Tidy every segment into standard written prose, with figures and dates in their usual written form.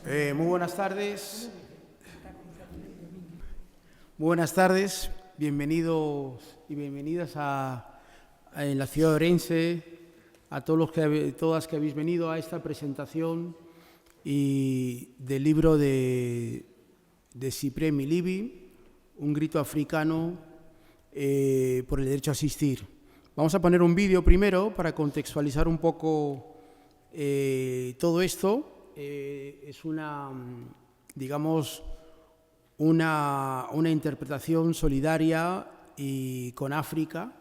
Muy buenas tardes. Muy buenas tardes. Bienvenidos y bienvenidas en la ciudad de Orense, a todas que habéis venido a esta presentación del libro de Cyprien Milibi, Un grito africano por el derecho a asistir. Vamos a poner un vídeo primero para contextualizar un poco todo esto. Es una interpretación solidaria y con África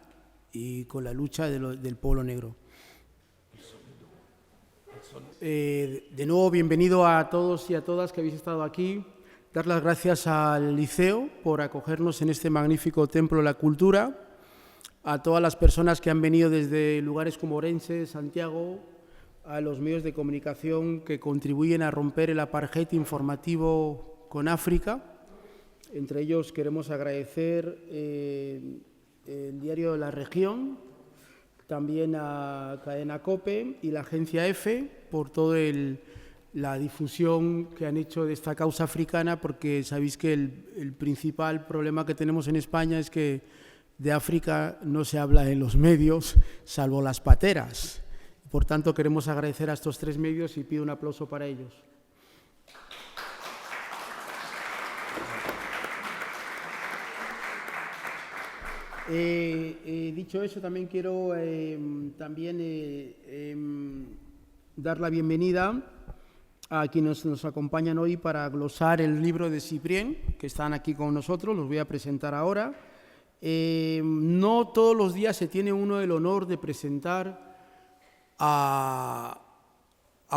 y con la lucha del pueblo negro. De nuevo, bienvenido a todos y a todas que habéis estado aquí. Dar las gracias al Liceo por acogernos en este magnífico templo de la cultura, a todas las personas que han venido desde lugares como Orense, Santiago, a los medios de comunicación que contribuyen a romper el apartheid informativo con África. Entre ellos queremos agradecer el Diario de la Región, también a Cadena COPE y la Agencia EFE por toda la difusión que han hecho de esta causa africana, porque sabéis que el principal problema que tenemos en España es que de África no se habla en los medios, salvo las pateras. Por tanto, queremos agradecer a estos tres medios y pido un aplauso para ellos. Dicho eso, también quiero dar la bienvenida a quienes nos acompañan hoy para glosar el libro de Cyprien, que están aquí con nosotros, los voy a presentar ahora. No todos los días se tiene uno el honor de presentar a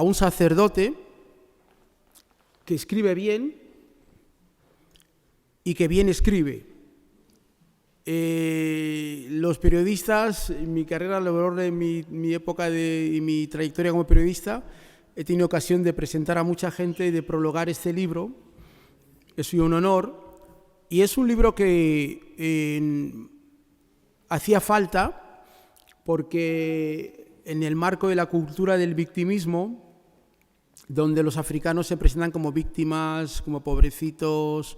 un sacerdote que escribe bien y que bien escribe. Los periodistas, en mi carrera, a lo largo de mi época y mi trayectoria como periodista, he tenido ocasión de presentar a mucha gente y de prologar este libro. Es un honor y es un libro que hacía falta porque en el marco de la cultura del victimismo, donde los africanos se presentan como víctimas, como pobrecitos,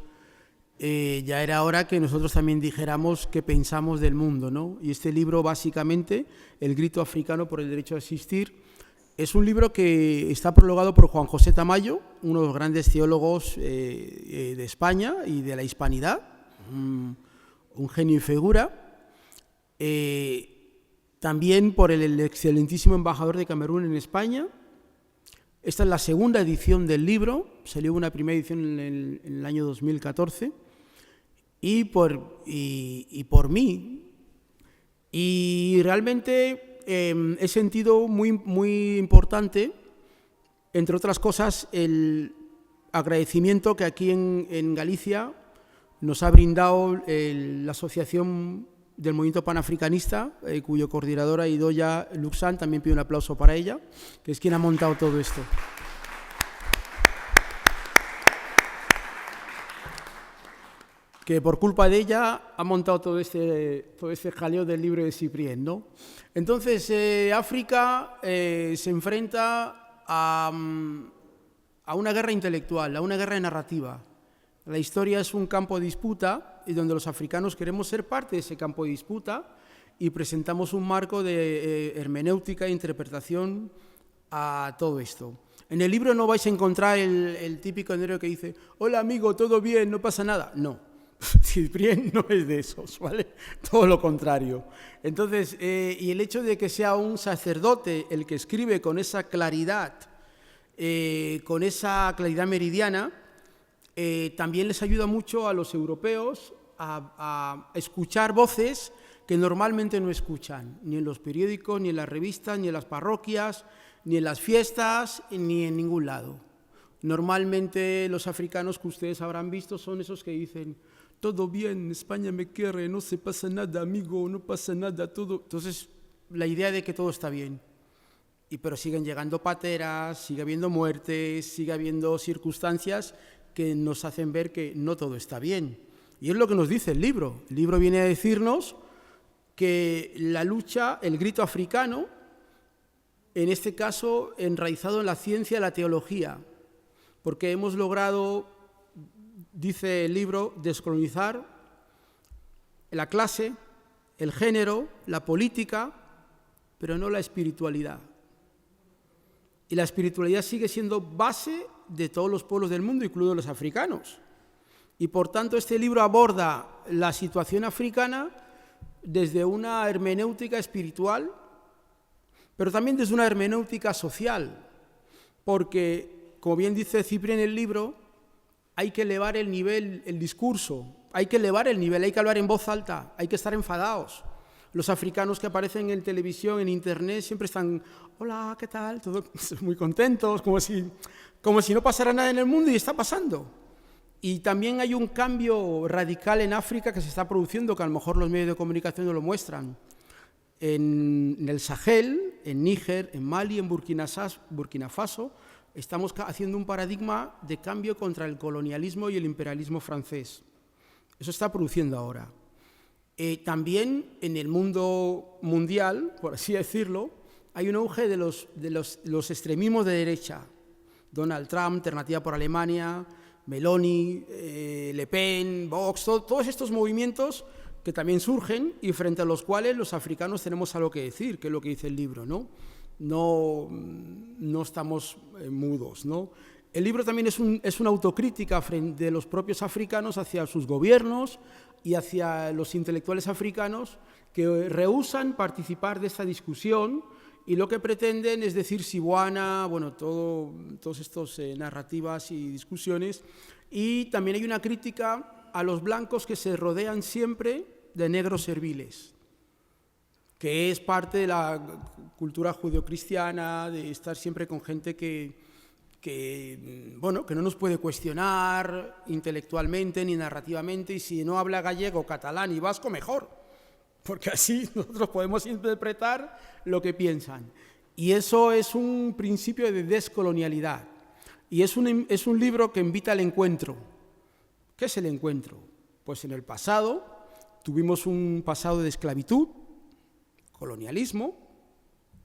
ya era hora que nosotros también dijéramos qué pensamos del mundo, ¿no? Y este libro, básicamente, El grito africano por el derecho a asistir, es un libro que está prologado por Juan José Tamayo, uno de los grandes teólogos de España y de la hispanidad, un genio y figura. También por el excelentísimo embajador de Camerún en España. Esta es la segunda edición del libro, salió una primera edición en el año 2014, y por mí. Y realmente he sentido muy importante, entre otras cosas, el agradecimiento que aquí en Galicia nos ha brindado la Asociación del Movimiento Panafricanista, cuyo coordinadora Idoya Luxán, también pido un aplauso para ella, que es quien ha montado todo esto. Que por culpa de ella ha montado todo este jaleo del libro de Cyprien, ¿no? Entonces, África se enfrenta a una guerra intelectual, a una guerra narrativa. La historia es un campo de disputa y donde los africanos queremos ser parte de ese campo de disputa y presentamos un marco de hermenéutica e interpretación a todo esto. En el libro no vais a encontrar el típico negro que dice «Hola amigo, todo bien, no pasa nada». No, Cyprien no es de esos, ¿vale? Todo lo contrario. Entonces, y el hecho de que sea un sacerdote el que escribe con esa claridad meridiana, también les ayuda mucho a los europeos a escuchar voces que normalmente no escuchan, ni en los periódicos, ni en las revistas, ni en las parroquias, ni en las fiestas, ni en ningún lado. Normalmente los africanos que ustedes habrán visto son esos que dicen «Todo bien, España me quiere, no se pasa nada, amigo, no pasa nada, todo». Entonces, la idea de que todo está bien. Pero siguen llegando pateras, sigue habiendo muertes, sigue habiendo circunstancias que nos hacen ver que no todo está bien. Y es lo que nos dice el libro. El libro viene a decirnos que la lucha, el grito africano, en este caso enraizado en la ciencia y la teología, porque hemos logrado, dice el libro, descolonizar la clase, el género, la política, pero no la espiritualidad. Y la espiritualidad sigue siendo base de todos los pueblos del mundo, incluidos los africanos. Y por tanto este libro aborda la situación africana desde una hermenéutica espiritual, pero también desde una hermenéutica social, porque, como bien dice Cyprien en el libro, hay que elevar el nivel, el discurso, hay que elevar el nivel, hay que hablar en voz alta, hay que estar enfadados. Los africanos que aparecen en televisión, en internet, siempre están, hola, ¿qué tal? Todos muy contentos, como si no pasara nada en el mundo, y está pasando. Y también hay un cambio radical en África que se está produciendo, que a lo mejor los medios de comunicación no lo muestran. En el Sahel, en Níger, en Mali, en Burkina Faso, estamos haciendo un paradigma de cambio contra el colonialismo y el imperialismo francés. Eso está produciendo ahora. También en el mundo mundial, por así decirlo, hay un auge de los extremismos de derecha. Donald Trump, Alternativa por Alemania, Meloni, Le Pen, Vox, todos estos movimientos que también surgen y frente a los cuales los africanos tenemos algo que decir, que es lo que dice el libro, ¿no? No estamos mudos, ¿no? El libro también es una autocrítica de los propios africanos hacia sus gobiernos y hacia los intelectuales africanos que rehúsan participar de esta discusión y lo que pretenden es decir Siwana, bueno, todas estas narrativas y discusiones. Y también hay una crítica a los blancos que se rodean siempre de negros serviles, que es parte de la cultura judeocristiana, de estar siempre con gente que no nos puede cuestionar intelectualmente ni narrativamente, y si no habla gallego, catalán y vasco, mejor, porque así nosotros podemos interpretar lo que piensan. Y eso es un principio de descolonialidad. Y es un libro que invita al encuentro. ¿Qué es el encuentro? Pues en el pasado tuvimos un pasado de esclavitud, colonialismo,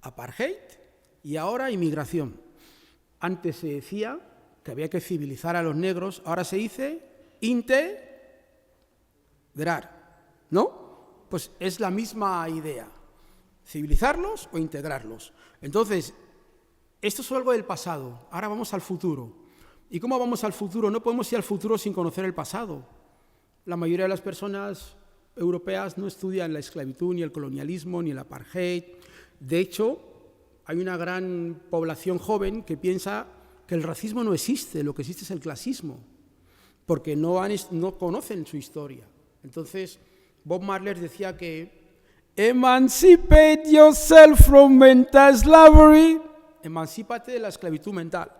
apartheid y ahora inmigración. Antes se decía que había que civilizar a los negros, ahora se dice integrar, ¿no? Pues es la misma idea, civilizarlos o integrarlos. Entonces, esto es algo del pasado, ahora vamos al futuro. ¿Y cómo vamos al futuro? No podemos ir al futuro sin conocer el pasado. La mayoría de las personas europeas no estudian la esclavitud, ni el colonialismo, ni el apartheid. De hecho, hay una gran población joven que piensa que el racismo no existe, lo que existe es el clasismo, porque no conocen su historia. Entonces, Bob Marley decía que emancipate yourself from mental slavery, emancípate de la esclavitud mental.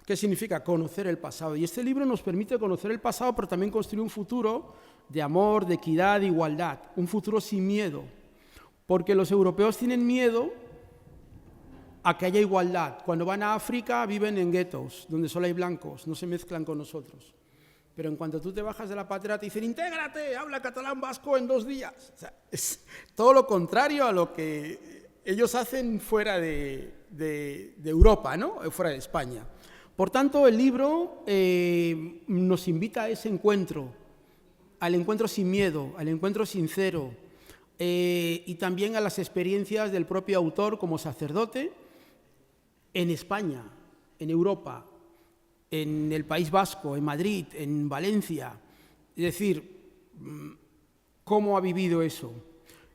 ¿Qué significa? Conocer el pasado. Y este libro nos permite conocer el pasado, pero también construir un futuro de amor, de equidad, de igualdad, un futuro sin miedo, porque los europeos tienen miedo a que haya igualdad. Cuando van a África viven en guetos, donde solo hay blancos, no se mezclan con nosotros. Pero en cuanto tú te bajas de la patera te dicen, intégrate, habla catalán vasco en 2 días. O sea, es todo lo contrario a lo que ellos hacen fuera de Europa, ¿no? Fuera de España. Por tanto, el libro nos invita a ese encuentro, al encuentro sin miedo, al encuentro sincero, y también a las experiencias del propio autor como sacerdote en España, en Europa, en el País Vasco, en Madrid, en Valencia. Es decir, cómo ha vivido eso.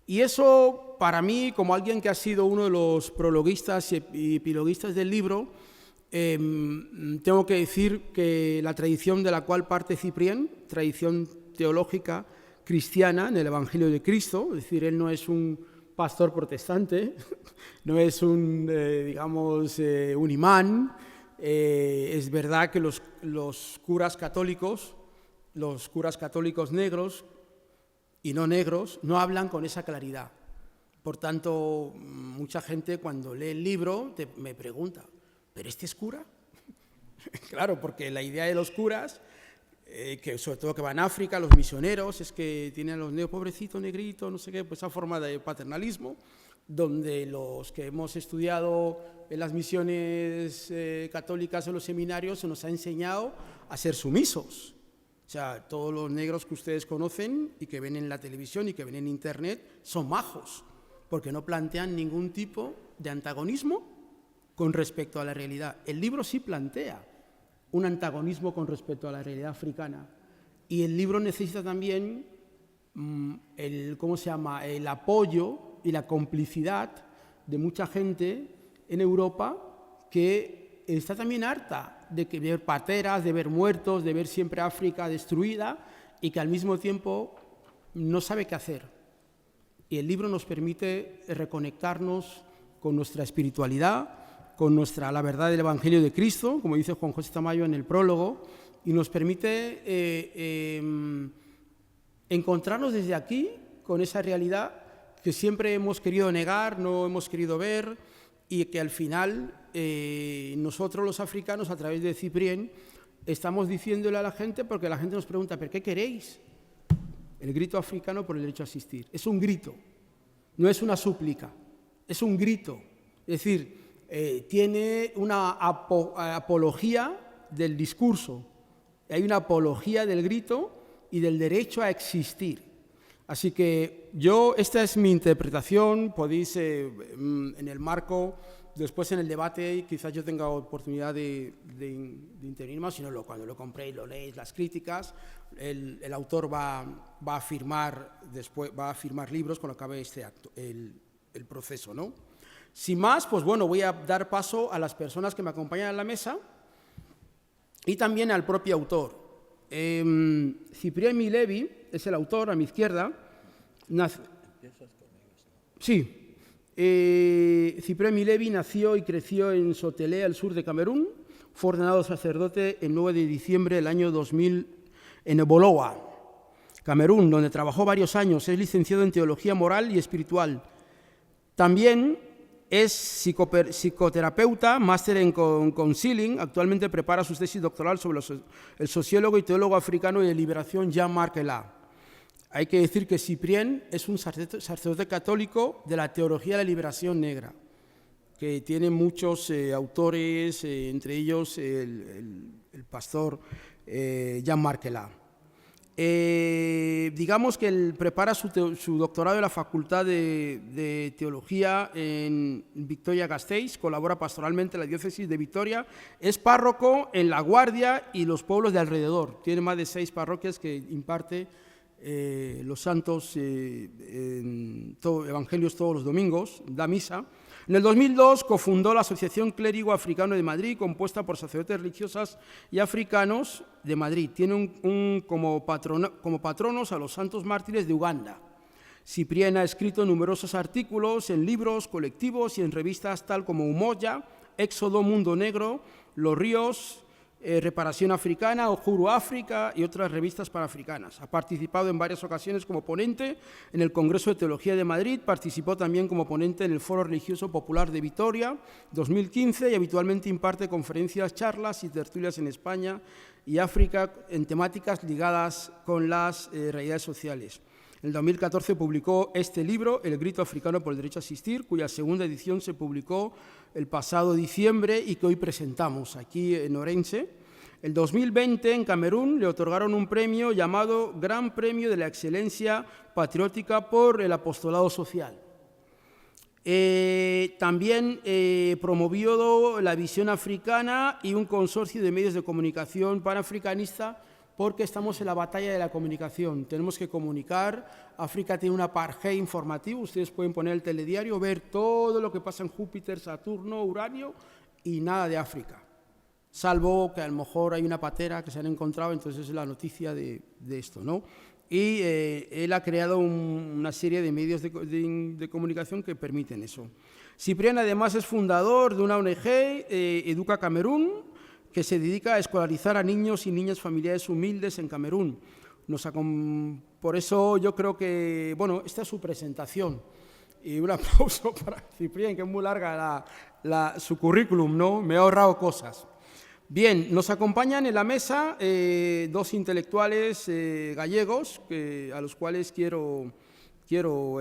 Y eso, para mí, como alguien que ha sido uno de los prologuistas y epiloguistas del libro, tengo que decir que la tradición de la cual parte Cyprien, tradición teológica cristiana en el Evangelio de Cristo, es decir, él no es un pastor protestante, no es un imán. Es verdad que los curas católicos negros y no negros, no hablan con esa claridad. Por tanto, mucha gente cuando lee el libro me pregunta, ¿pero este es cura? Claro, porque la idea de los curas, que sobre todo que van a África, los misioneros, es que tienen a los negros, pobrecito, negrito, no sé qué, pues esa forma de paternalismo. donde los que hemos estudiado en las misiones católicas o los seminarios se nos ha enseñado a ser sumisos. O sea, todos los negros que ustedes conocen y que ven en la televisión y que ven en Internet son majos, porque no plantean ningún tipo de antagonismo con respecto a la realidad. El libro sí plantea un antagonismo con respecto a la realidad africana, y el libro necesita también el apoyo y la complicidad de mucha gente en Europa que está también harta de ver pateras, de ver muertos, de ver siempre África destruida, y que al mismo tiempo no sabe qué hacer. Y el libro nos permite reconectarnos con nuestra espiritualidad, con la verdad del Evangelio de Cristo, como dice Juan José Tamayo en el prólogo, y nos permite encontrarnos desde aquí con esa realidad que siempre hemos querido negar, no hemos querido ver, y que al final nosotros los africanos, a través de Cyprien, estamos diciéndole a la gente, porque la gente nos pregunta, ¿pero qué queréis? El grito africano por el derecho a asistir. Es un grito, no es una súplica, es un grito. Es decir, tiene una apología del discurso, hay una apología del grito y del derecho a existir. Así que esta es mi interpretación. Podéis, en el marco, después en el debate, quizás yo tenga oportunidad de intervenir más, si no, cuando lo compréis, lo leéis, las críticas, el autor va a firmar libros cuando acabe este acto, el proceso, ¿no? Sin más, pues bueno, voy a dar paso a las personas que me acompañan en la mesa y también al propio autor. Cyprien Milevi es el autor, a mi izquierda. Cyprien Milevi nació y creció en Sotelé, al sur de Camerún. Fue ordenado sacerdote el 9 de diciembre del año 2000 en Ebolowa, Camerún, donde trabajó varios años. Es licenciado en Teología Moral y Espiritual. También es psicoterapeuta, máster en counseling. Actualmente prepara su tesis doctoral sobre el sociólogo y teólogo africano y de liberación Jean-Marc Ella. Hay que decir que Cyprien es un sacerdote católico de la teología de la liberación negra, que tiene muchos autores, entre ellos el pastor Jean-Marc Ella. Digamos que él prepara su doctorado en la Facultad de Teología en Vitoria-Gasteiz, colabora pastoralmente en la diócesis de Vitoria, es párroco en La Guardia y los pueblos de alrededor. Tiene más de 6 parroquias que imparte los santos evangelios todos los domingos, da misa. En el 2002 cofundó la Asociación Clérigo Africano de Madrid, compuesta por sacerdotes religiosas y africanos de Madrid. Tiene como patronos a los santos mártires de Uganda. Cyprien ha escrito numerosos artículos en libros colectivos y en revistas tal como Umoja, Éxodo, Mundo Negro, Los Ríos, Reparación Africana, Ojuru África y otras revistas panafricanas. Ha participado en varias ocasiones como ponente en el Congreso de Teología de Madrid, participó también como ponente en el Foro Religioso Popular de Vitoria 2015 y habitualmente imparte conferencias, charlas y tertulias en España y África en temáticas ligadas con las realidades sociales. En el 2014 publicó este libro, El grito africano por el derecho a asistir, cuya segunda edición se publicó el pasado diciembre y que hoy presentamos aquí en Orense. El 2020, en Camerún, le otorgaron un premio llamado Gran Premio de la Excelencia Patriótica por el Apostolado Social. También promovió la visión africana y un consorcio de medios de comunicación panafricanista, porque estamos en la batalla de la comunicación. Tenemos que comunicar. África tiene un apartheid informativo. Ustedes pueden poner el telediario, ver todo lo que pasa en Júpiter, Saturno, Uranio y nada de África. Salvo que a lo mejor hay una patera que se han encontrado, entonces es la noticia de esto, ¿no? Y él ha creado una serie de medios de comunicación que permiten eso. Cyprien además es fundador de una ONG, Educa Camerún, que se dedica a escolarizar a niños y niñas familiares humildes en Camerún. Por eso yo creo que, bueno, esta es su presentación. Y un aplauso para Cyprien, que es muy larga su currículum, ¿no? Me he ahorrado cosas. Bien, nos acompañan en la mesa 2 intelectuales gallegos, a los cuales quiero quiero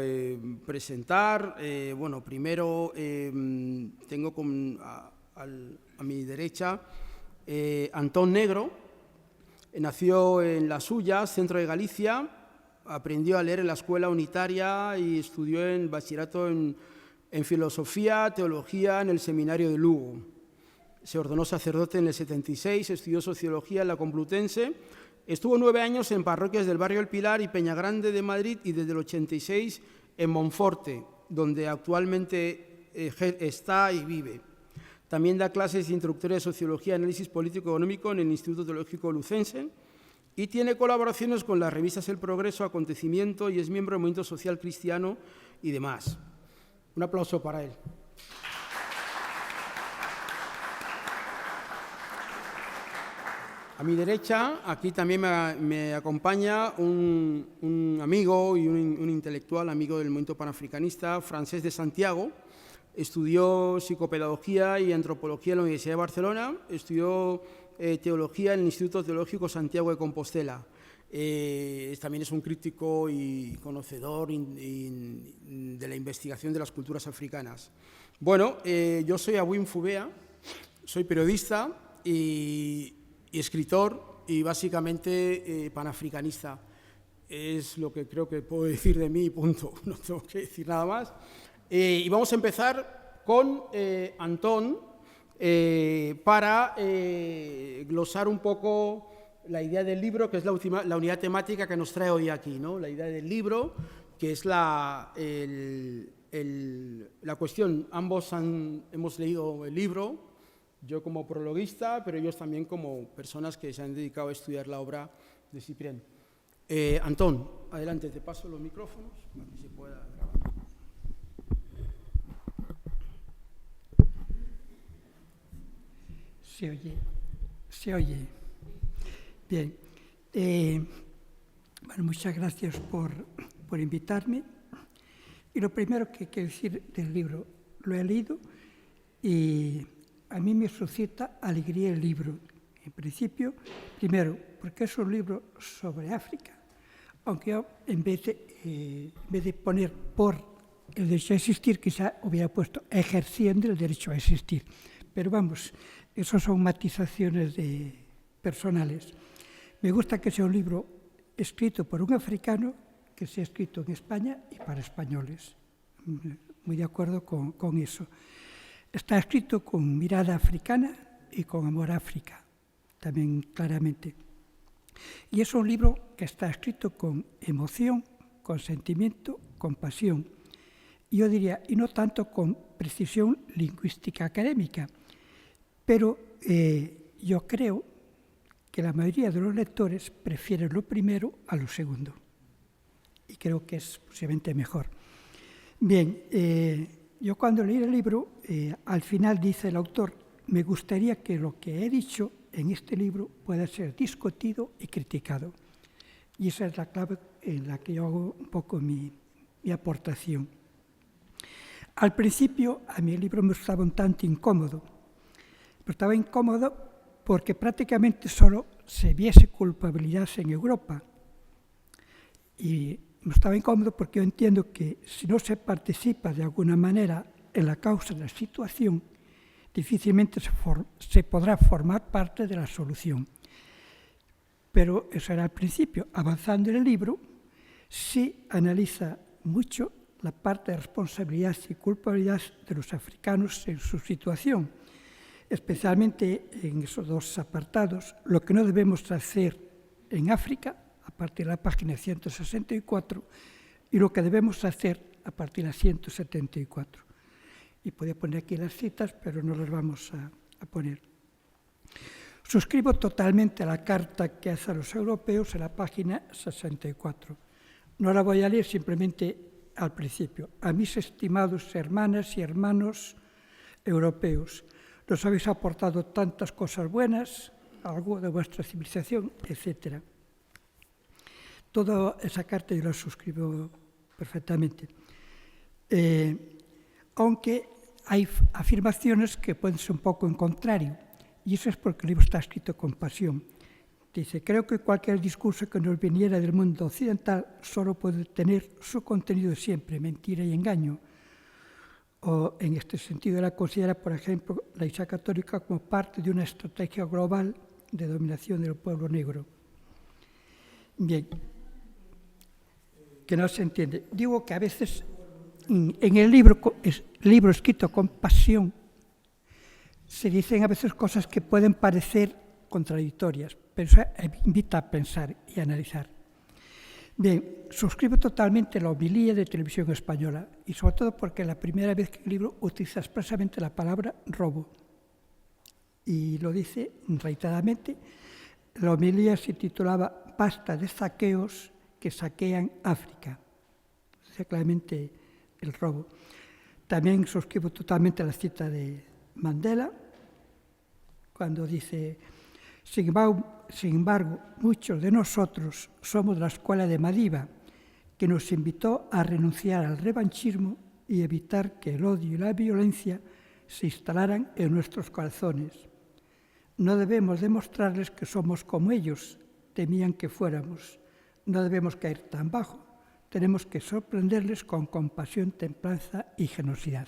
presentar. Bueno, primero tengo a mi derecha Antón Negro. Nació en Las Suyas, centro de Galicia. Aprendió a leer en la escuela unitaria y estudió en bachillerato en filosofía, teología en el seminario de Lugo. Se ordenó sacerdote en el 76, estudió sociología en la Complutense. Estuvo 9 años en parroquias del barrio El Pilar y Peñagrande de Madrid y desde el 86 en Monforte, donde actualmente está y vive. También da clases introductorias de sociología y análisis político-económico en el Instituto Teológico Lucense y tiene colaboraciones con las revistas El Progreso, Acontecimiento y es miembro del Movimiento Social Cristiano y demás. Un aplauso para él. A mi derecha, aquí también me acompaña un amigo y un intelectual, amigo del movimiento panafricanista, Francesc de Santiago. Estudió psicopedagogía y antropología en la Universidad de Barcelona, estudió teología en el Instituto Teológico Santiago de Compostela. También es un crítico y conocedor de la investigación de las culturas africanas. Bueno, yo soy Awin Fubea, soy periodista y escritor y básicamente panafricanista. Es lo que creo que puedo decir de mí, punto. No tengo que decir nada más. Y vamos a empezar con Antón para glosar un poco la idea del libro, que es la unidad temática que nos trae hoy aquí, ¿no? La idea del libro, que es la cuestión. Ambos hemos leído el libro, yo como prologuista, pero ellos también como personas que se han dedicado a estudiar la obra de Ciprián. Antón, adelante, te paso los micrófonos para que se pueda grabar. Se oye. Bien. Bueno, muchas gracias por invitarme. Y lo primero que quiero decir del libro, lo he leído y a mí me suscita alegría el libro. En principio, primero, porque es un libro sobre África, aunque yo en vez de poner por el derecho a existir, quizá hubiera puesto ejerciendo el derecho a existir. Pero vamos, esas son matizaciones personales. Me gusta que sea un libro escrito por un africano, que sea escrito en España y para españoles. Muy de acuerdo con eso. Está escrito con mirada africana y con amor a África, también claramente. Y es un libro que está escrito con emoción, con sentimiento, con pasión. Yo diría, y no tanto con precisión lingüística académica, pero yo creo que la mayoría de los lectores prefieren lo primero a lo segundo. Y creo que es posiblemente mejor. Bien, yo cuando leí el libro, al final dice el autor, me gustaría que lo que he dicho en este libro pueda ser discutido y criticado. Y esa es la clave en la que yo hago un poco mi aportación. Al principio, a mí el libro me estaba un tanto incómodo. Pero estaba incómodo porque prácticamente solo se viese culpabilidad en Europa. Y me estaba incómodo porque yo entiendo que si no se participa de alguna manera en la causa de la situación, difícilmente se podrá formar parte de la solución. Pero eso era al principio. Avanzando en el libro, sí analiza mucho la parte de responsabilidad y culpabilidad de los africanos en su situación, especialmente en esos dos apartados, lo que no debemos hacer en África, a partir de la página 164, y lo que debemos hacer a partir de la 174. Y podía poner aquí las citas, pero no las vamos a poner. Suscribo totalmente a la carta que hace a los europeos en la página 64. No la voy a leer, simplemente al principio. A mis estimados hermanas y hermanos europeos, nos habéis aportado tantas cosas buenas, algo de vuestra civilización, etc. Toda esa carta yo la suscribo perfectamente. Aunque hay afirmaciones que pueden ser un poco en contrario, y eso es porque el libro está escrito con pasión. Dice, creo que cualquier discurso que nos viniera del mundo occidental solo puede tener su contenido siempre, mentira y engaño. O en este sentido, él considera, por ejemplo, la Iglesia Católica como parte de una estrategia global de dominación del pueblo negro. Bien, que no se entiende. Digo que a veces en el libro escrito con pasión se dicen a veces cosas que pueden parecer contradictorias, pero eso invita a pensar y a analizar. Bien, suscribo totalmente la homilía de Televisión Española y sobre todo porque es la primera vez que el libro utiliza expresamente la palabra robo. Y lo dice reiteradamente. La homilía se titulaba Basta de saqueos que saquean África. Dice claramente el robo. También suscribo totalmente la cita de Mandela, cuando dice, sin embargo, muchos de nosotros somos de la escuela de Madiba, que nos invitó a renunciar al revanchismo y evitar que el odio y la violencia se instalaran en nuestros corazones. No debemos demostrarles que somos como ellos temían que fuéramos. No debemos caer tan bajo. Tenemos que sorprenderles con compasión, templanza y generosidad.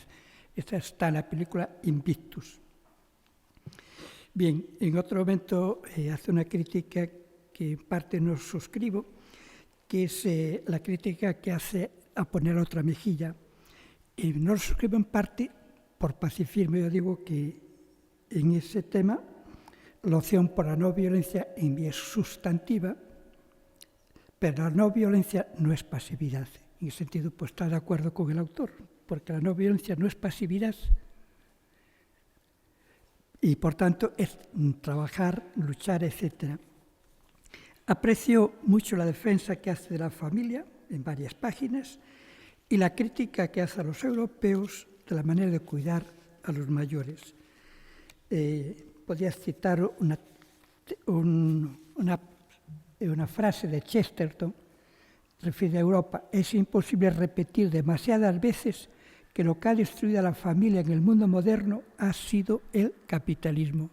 Esta está en la película Invictus. Bien, en otro momento hace una crítica que en parte no suscribo, que es la crítica que hace a poner otra mejilla. Y no lo suscribo en parte por pacifismo. Yo digo que en ese tema la opción por la no violencia es sustantiva, pero la no violencia no es pasividad. En ese sentido, pues está de acuerdo con el autor, porque la no violencia no es pasividad y, por tanto, es trabajar, luchar, etc. Aprecio mucho la defensa que hace de la familia en varias páginas y la crítica que hace a los europeos de la manera de cuidar a los mayores. Podría citar una frase de Chesterton, refiere a Europa, es imposible repetir demasiadas veces que lo que ha destruido a la familia en el mundo moderno ha sido el capitalismo.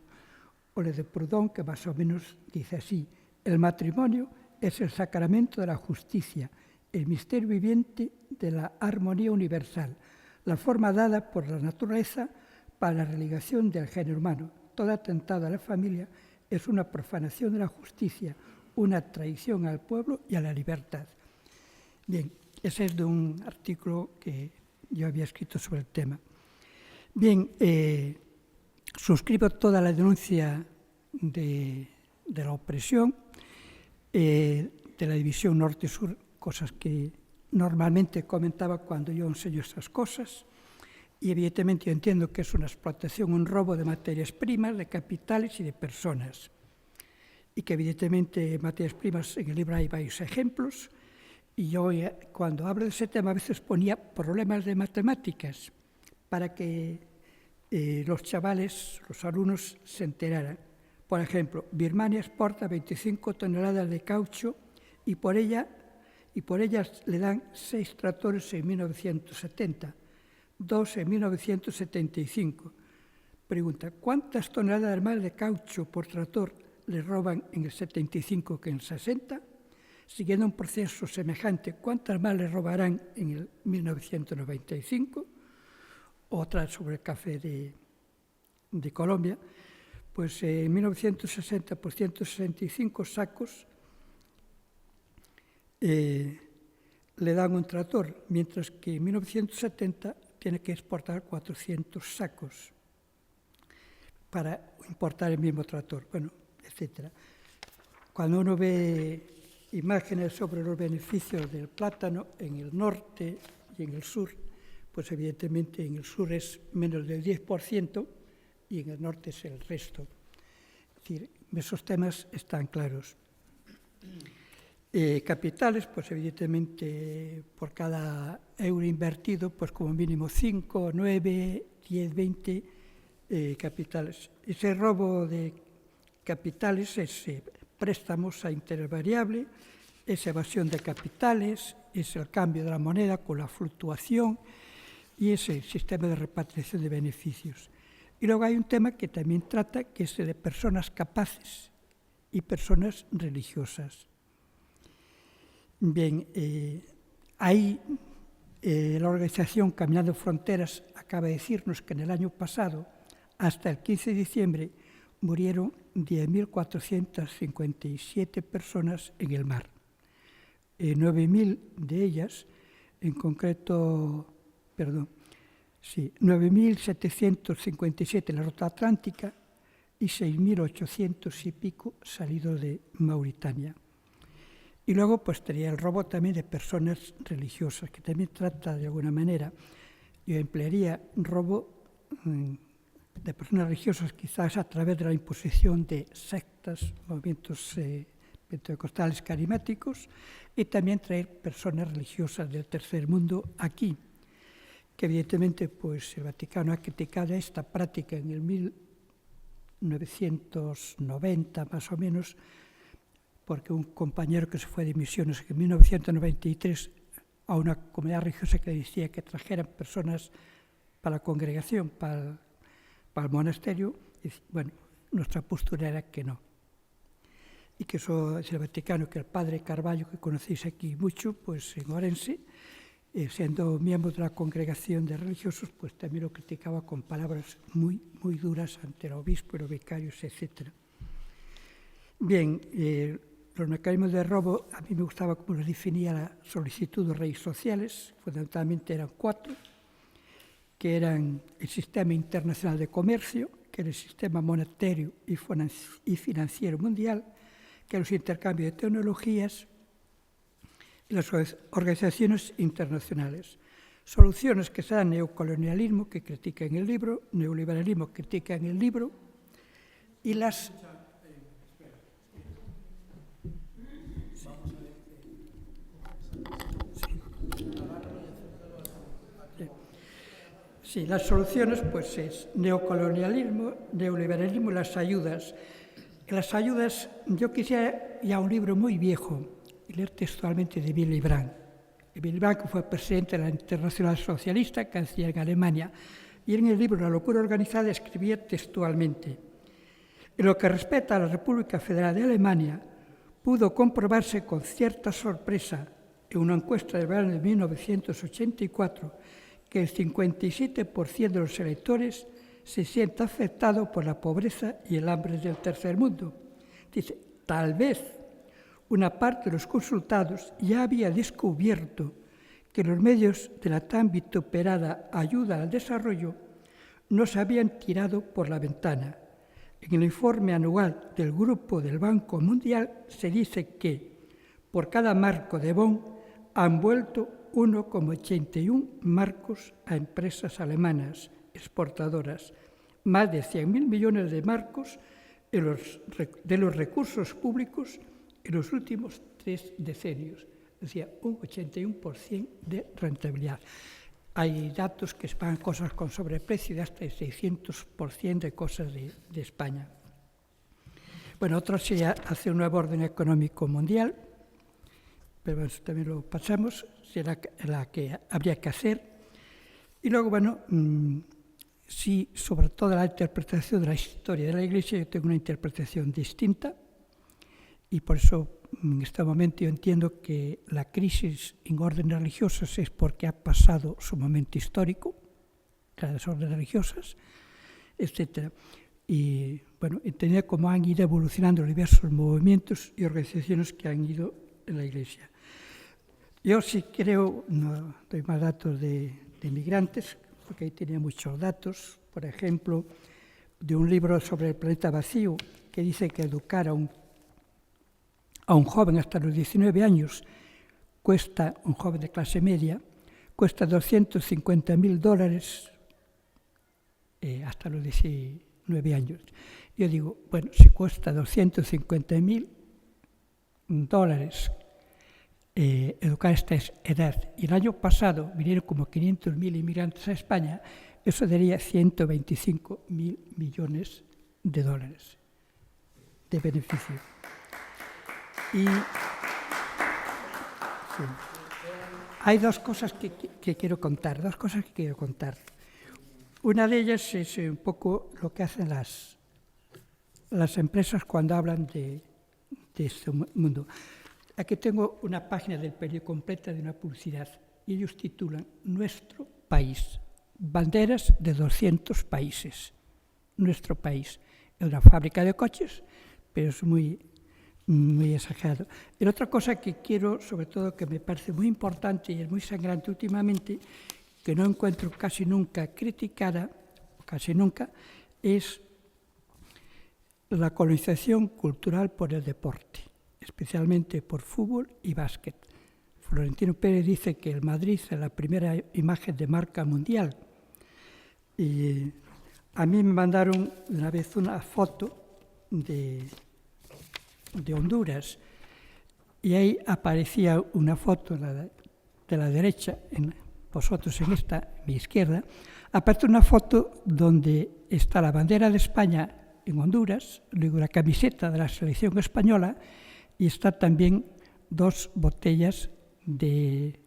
O le de Proudhon, que más o menos dice así, el matrimonio es el sacramento de la justicia, el misterio viviente de la armonía universal, la forma dada por la naturaleza para la religación del género humano. Todo atentado a la familia es una profanación de la justicia, una traición al pueblo y a la libertad. Bien, ese es de un artículo que yo había escrito sobre el tema. Bien, suscribo toda la denuncia de la opresión, de la división norte-sur, cosas que normalmente comentaba cuando yo enseño estas cosas. Y evidentemente yo entiendo que es una explotación, un robo de materias primas, de capitales y de personas. Y que evidentemente materias primas, en el libro hay varios ejemplos. Y yo cuando hablo de ese tema a veces ponía problemas de matemáticas para que los chavales, los alumnos se enteraran. Por ejemplo, Birmania exporta 25 toneladas de caucho y por ellas le dan 6 tractores en 1970. 2 en 1975. Pregunta, ¿cuántas toneladas más de caucho por tractor le roban en el 75 que en el 60? Siguiendo un proceso semejante, ¿cuántas más le robarán en el 1995? Otra sobre el café de Colombia. Pues en 1960 por 165 sacos le dan un tractor, mientras que en 1970 tiene que exportar 400 sacos para importar el mismo tractor, bueno, etc. Cuando uno ve imágenes sobre los beneficios del plátano en el norte y en el sur, pues evidentemente en el sur es menos del 10% y en el norte es el resto. Es decir, esos temas están claros. Capitales, pues evidentemente por cada euro invertido, pues como mínimo 5, 9, 10, 20 capitales. Ese robo de capitales es préstamos a interés variable, es evasión de capitales, es el cambio de la moneda con la fluctuación y es el sistema de repatriación de beneficios. Y luego hay un tema que también trata, que es el de personas capaces y personas religiosas. Bien, ahí la organización Caminando Fronteras acaba de decirnos que en el año pasado, hasta el 15 de diciembre, murieron 10.457 personas en el mar. 9.000 de ellas, en concreto, 9.757 en la ruta atlántica y 6.800 y pico salidos de Mauritania. Y luego pues tenía el robo también de personas religiosas, que también trata de alguna manera, yo emplearía robo de personas religiosas quizás a través de la imposición de sectas, movimientos pentecostales carismáticos, y también traer personas religiosas del tercer mundo aquí, que evidentemente pues, el Vaticano ha criticado esta práctica en el 1990 más o menos, porque un compañero que se fue de misiones en 1993 a una comunidad religiosa que decía que trajeran personas para la congregación, para el monasterio, y, bueno, nuestra postura era que no. Y que eso es el Vaticano, que el padre Carballo, que conocéis aquí mucho, pues en Orense, siendo miembro de la congregación de religiosos, pues también lo criticaba con palabras muy, muy duras ante el obispo y los vicarios, etc. Bien, los mecanismos de robo, a mí me gustaba cómo los definía la solicitud de redes sociales, fundamentalmente eran 4, que eran el Sistema Internacional de Comercio, que era el Sistema Monetario y Financiero Mundial, que eran los intercambios de tecnologías y las organizaciones internacionales. Soluciones que sean neocolonialismo, que critica en el libro, neoliberalismo, que critica en el libro, y las... Sí, las soluciones pues es neocolonialismo, neoliberalismo y las ayudas. Las ayudas, yo quisiera ya un libro muy viejo, y leer textualmente de Willy Brandt. Willy Brandt, que fue presidente de la Internacional Socialista, canciller en Alemania, y en el libro La locura organizada escribía textualmente: en lo que respecta a la República Federal de Alemania, pudo comprobarse con cierta sorpresa en una encuesta del verano de 1984 que el 57% de los electores se siente afectado por la pobreza y el hambre del tercer mundo. Dice, tal vez una parte de los consultados ya había descubierto que los medios de la tan vituperada ayuda al desarrollo no se habían tirado por la ventana. En el informe anual del Grupo del Banco Mundial se dice que por cada marco de Bonn han vuelto 1,81 marcos a empresas alemanas exportadoras, más de 100.000 millones de marcos de los recursos públicos en los últimos 3 decenios, es decir, un 81% de rentabilidad. Hay datos que pagan cosas con sobreprecio de hasta el 600% de cosas de España. Bueno, otro sería hacer un nuevo orden económico mundial, pero eso también lo pasamos, será la que habría que hacer. Y luego, bueno, sí, sobre todo la interpretación de la historia de la Iglesia, yo tengo una interpretación distinta y por eso en este momento yo entiendo que la crisis en órdenes religiosas es porque ha pasado su momento histórico, las órdenes religiosas, etc. Y bueno, entender cómo han ido evolucionando diversos movimientos y organizaciones que han ido en la Iglesia. Yo sí creo, no doy más datos de migrantes, porque ahí tenía muchos datos, por ejemplo, de un libro sobre el planeta vacío, que dice que educar a un joven hasta los 19 años cuesta, un joven de clase media, cuesta $250.000 hasta los 19 años. Yo digo, bueno, si cuesta $250.000 educar a esta edad, y el año pasado vinieron como 500.000 inmigrantes a España, eso daría $125.000 millones de beneficio. Y sí, hay dos cosas que quiero contar, Una de ellas es un poco lo que hacen las empresas cuando hablan de este mundo. Aquí tengo una página del periódico completa de una publicidad y ellos titulan Nuestro país, banderas de 200 países. Nuestro país. Es una fábrica de coches, pero es muy exagerado. Y otra cosa que quiero, sobre todo, que me parece muy importante y es muy sangrante últimamente, que no encuentro casi nunca criticada, casi nunca, es la colonización cultural por el deporte, especialmente por fútbol y básquet. Florentino Pérez dice que el Madrid es la primera imagen de marca mundial. Y a mí me mandaron una vez una foto de Honduras y ahí aparecía una foto de la derecha, vosotros en esta, mi izquierda, aparece una foto donde está la bandera de España en Honduras, luego la camiseta de la selección española y está también 2 botellas de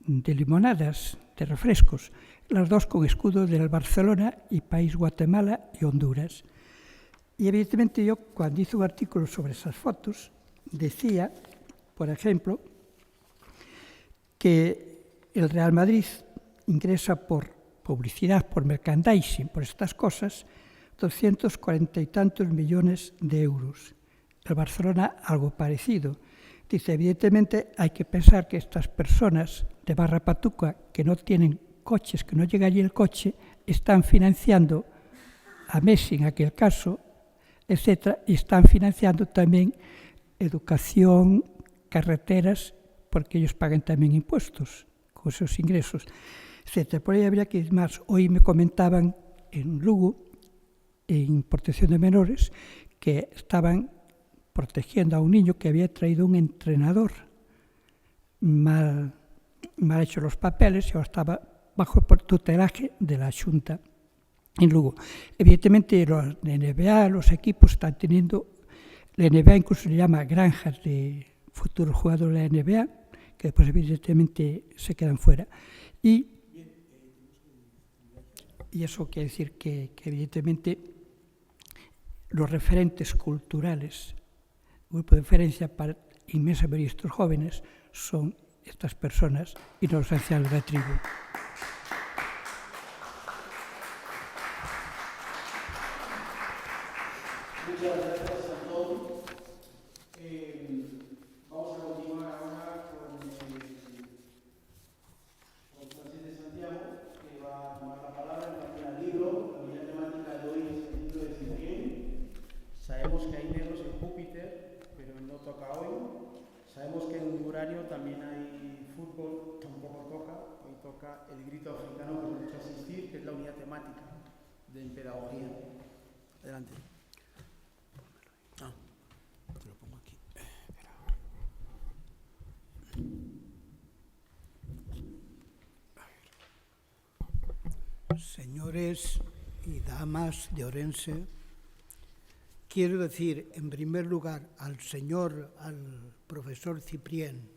limonadas, de refrescos, las 2 con escudo del Barcelona y país Guatemala y Honduras. Y evidentemente yo, cuando hice un artículo sobre esas fotos, decía, por ejemplo, que el Real Madrid ingresa por publicidad, por merchandising, por estas cosas, 240 y tantos millones de euros. El Barcelona algo parecido. Dice, evidentemente hay que pensar que estas personas de Barra Patuca, que no tienen coches, que no llega allí el coche, están financiando a Messi en aquel caso, etcétera, y están financiando también educación, carreteras, porque ellos pagan también impuestos con esos ingresos, etcétera. Por ahí habría que ir más. Hoy me comentaban en Lugo, en protección de menores, que estaban protegiendo a un niño que había traído un entrenador mal hecho los papeles y ahora estaba bajo el tutelaje de la Xunta en Lugo. Evidentemente los de NBA, los equipos están teniendo, la NBA incluso le llama granjas de futuros jugadores de la NBA, que después evidentemente se quedan fuera. Y eso quiere decir que evidentemente los referentes culturales, grupo de referencia para inmensa mayoría de estos jóvenes, son estas personas y no los ancianos de la tribu. Muchas gracias a todos. Vamos a continuar ahora con Francis de Santiago, que va a tomar la palabra en relación al libro. La unidad temática de hoy es el libro de Ciprién. Sabemos que hay negros en Júpiter, pero no toca hoy. Sabemos que en un horario también hay fútbol, tampoco toca. Hoy toca el grito africano que hemos hecho asistir, que es la unidad temática de pedagogía. Adelante. Te lo pongo aquí. Señores y damas de Orense, quiero decir, en primer lugar, al profesor Ciprién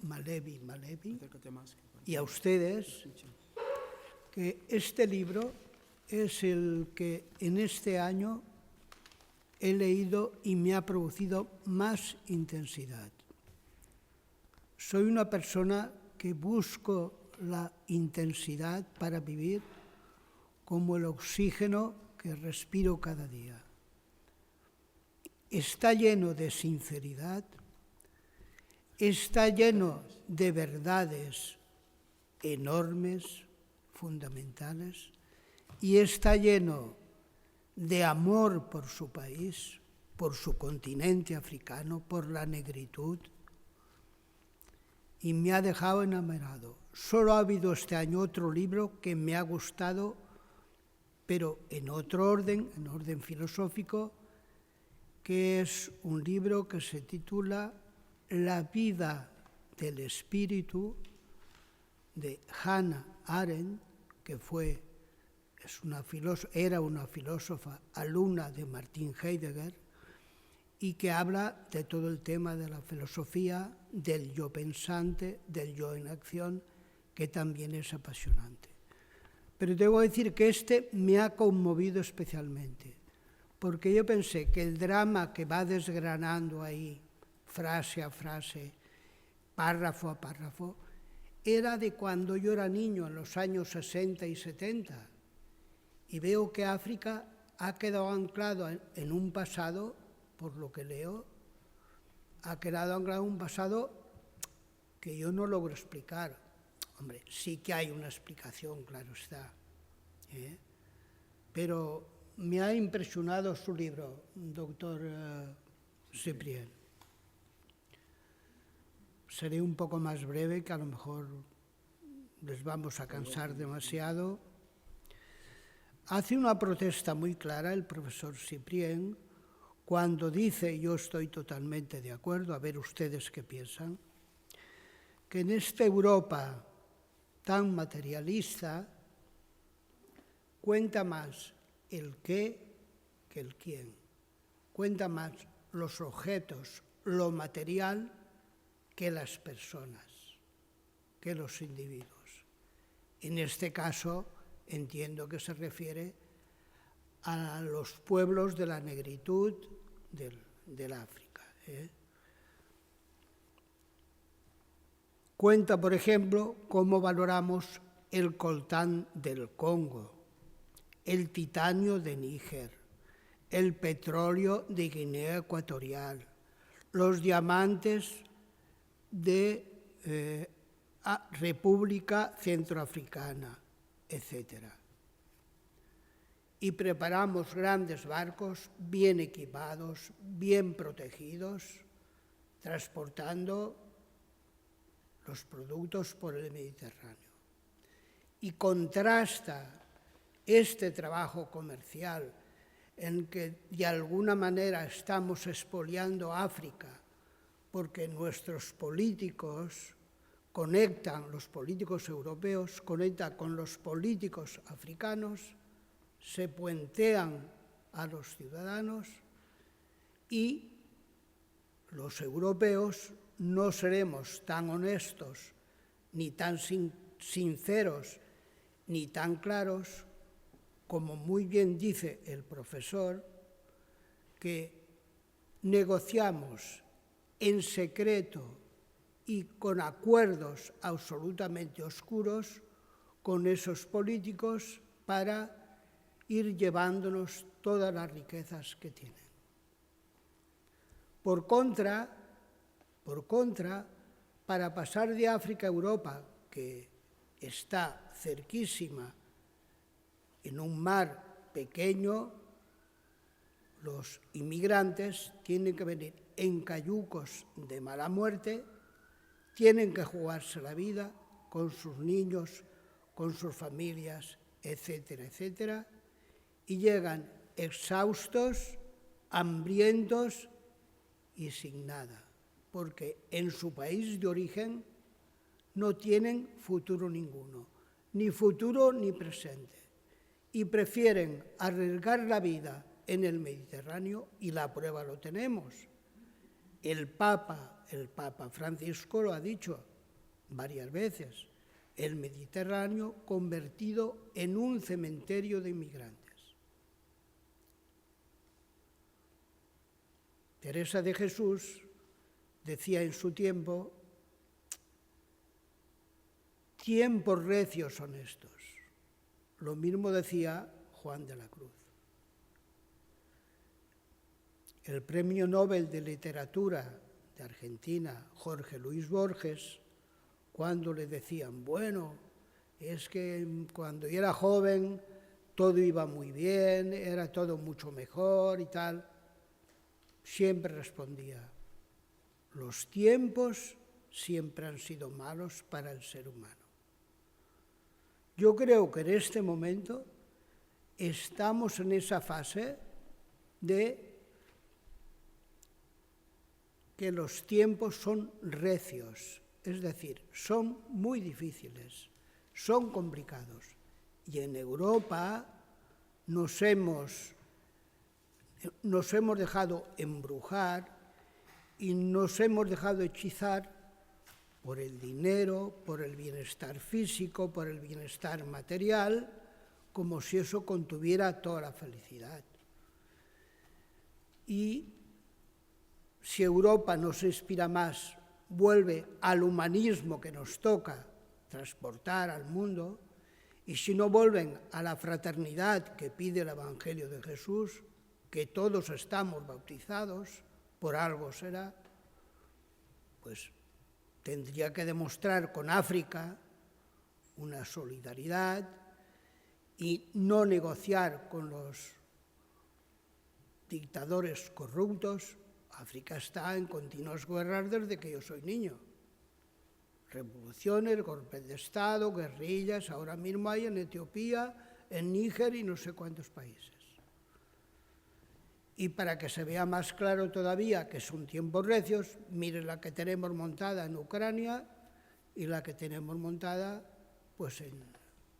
Malevi, y a ustedes, que este libro es el que en este año he leído y me ha producido más intensidad. Soy una persona que busco la intensidad para vivir como el oxígeno que respiro cada día. Está lleno de sinceridad, está lleno de verdades enormes, fundamentales, y está lleno de amor por su país, por su continente africano, por la negritud, y me ha dejado enamorado. Solo ha habido este año otro libro que me ha gustado, pero en otro orden, en orden filosófico, que es un libro que se titula La vida del espíritu, de Hannah Arendt, que era una filósofa alumna de Martin Heidegger, y que habla de todo el tema de la filosofía, del yo pensante, del yo en acción, que también es apasionante. Pero debo decir que este me ha conmovido especialmente, porque yo pensé que el drama que va desgranando ahí, frase a frase, párrafo a párrafo, era de cuando yo era niño, en los años 60 y 70, y veo que África ha quedado anclado en un pasado, por lo que leo, ha quedado anclado en un pasado que yo no logro explicar. Hombre, sí que hay una explicación, claro está, pero me ha impresionado su libro, doctor Cyprien. Seré un poco más breve, que a lo mejor les vamos a cansar demasiado. Hace una protesta muy clara el profesor Cyprien cuando dice, yo estoy totalmente de acuerdo, a ver ustedes qué piensan, que en esta Europa tan materialista cuenta más el qué que el quién. Cuenta más los objetos, lo material, que las personas, que los individuos. En este caso, entiendo que se refiere a los pueblos de la negritud del África. Cuenta, por ejemplo, cómo valoramos el coltán del Congo, el titanio de Níger, el petróleo de Guinea Ecuatorial, los diamantes de República Centroafricana, etc. Y preparamos grandes barcos bien equipados, bien protegidos, transportando los productos por el Mediterráneo. Y contrasta este trabajo comercial en que de alguna manera estamos expoliando África porque nuestros políticos conectan, los políticos europeos conectan con los políticos africanos, se puentean a los ciudadanos y los europeos no seremos tan honestos, ni tan sinceros, ni tan claros, como muy bien dice el profesor, que negociamos en secreto y con acuerdos absolutamente oscuros con esos políticos para ir llevándonos todas las riquezas que tienen. Por contra, para pasar de África a Europa, que está cerquísima, en un mar pequeño, los inmigrantes tienen que venir en cayucos de mala muerte, tienen que jugarse la vida con sus niños, con sus familias, etcétera, etcétera, y llegan exhaustos, hambrientos y sin nada, porque en su país de origen no tienen futuro ninguno, ni futuro ni presente, y prefieren arriesgar la vida en el Mediterráneo, y la prueba lo tenemos. El Papa Francisco lo ha dicho varias veces, el Mediterráneo convertido en un cementerio de inmigrantes. Teresa de Jesús decía en su tiempo, tiempos recios son estos. Lo mismo decía Juan de la Cruz. El Premio Nobel de Literatura de Argentina, Jorge Luis Borges, cuando le decían, bueno, es que cuando yo era joven todo iba muy bien, era todo mucho mejor y tal, siempre respondía, los tiempos siempre han sido malos para el ser humano. Yo creo que en este momento estamos en esa fase de que los tiempos son recios, es decir, son muy difíciles, son complicados. Y en Europa nos hemos dejado embrujar y nos hemos dejado hechizar por el dinero, por el bienestar físico, por el bienestar material, como si eso contuviera toda la felicidad. y si Europa no se inspira más, vuelve al humanismo que nos toca transportar al mundo, y si no vuelven a la fraternidad que pide el Evangelio de Jesús, que todos estamos bautizados, por algo será, pues tendría que demostrar con África una solidaridad y no negociar con los dictadores corruptos. África está en continuas guerras desde que yo soy niño. Revoluciones, golpes de Estado, guerrillas, ahora mismo hay en Etiopía, en Níger y no sé cuántos países. Y para que se vea más claro todavía que son tiempos recios, miren la que tenemos montada en Ucrania y la que tenemos montada pues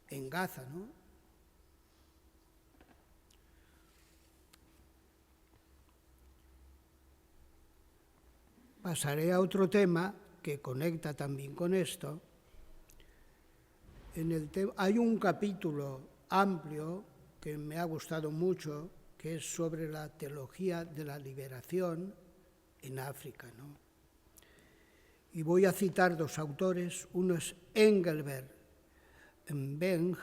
en Gaza, ¿no? Pasaré a otro tema que conecta también con esto. Hay un capítulo amplio que me ha gustado mucho, que es sobre la teología de la liberación en África, ¿no? Y voy a citar dos autores, uno es Engelbert Mbeng,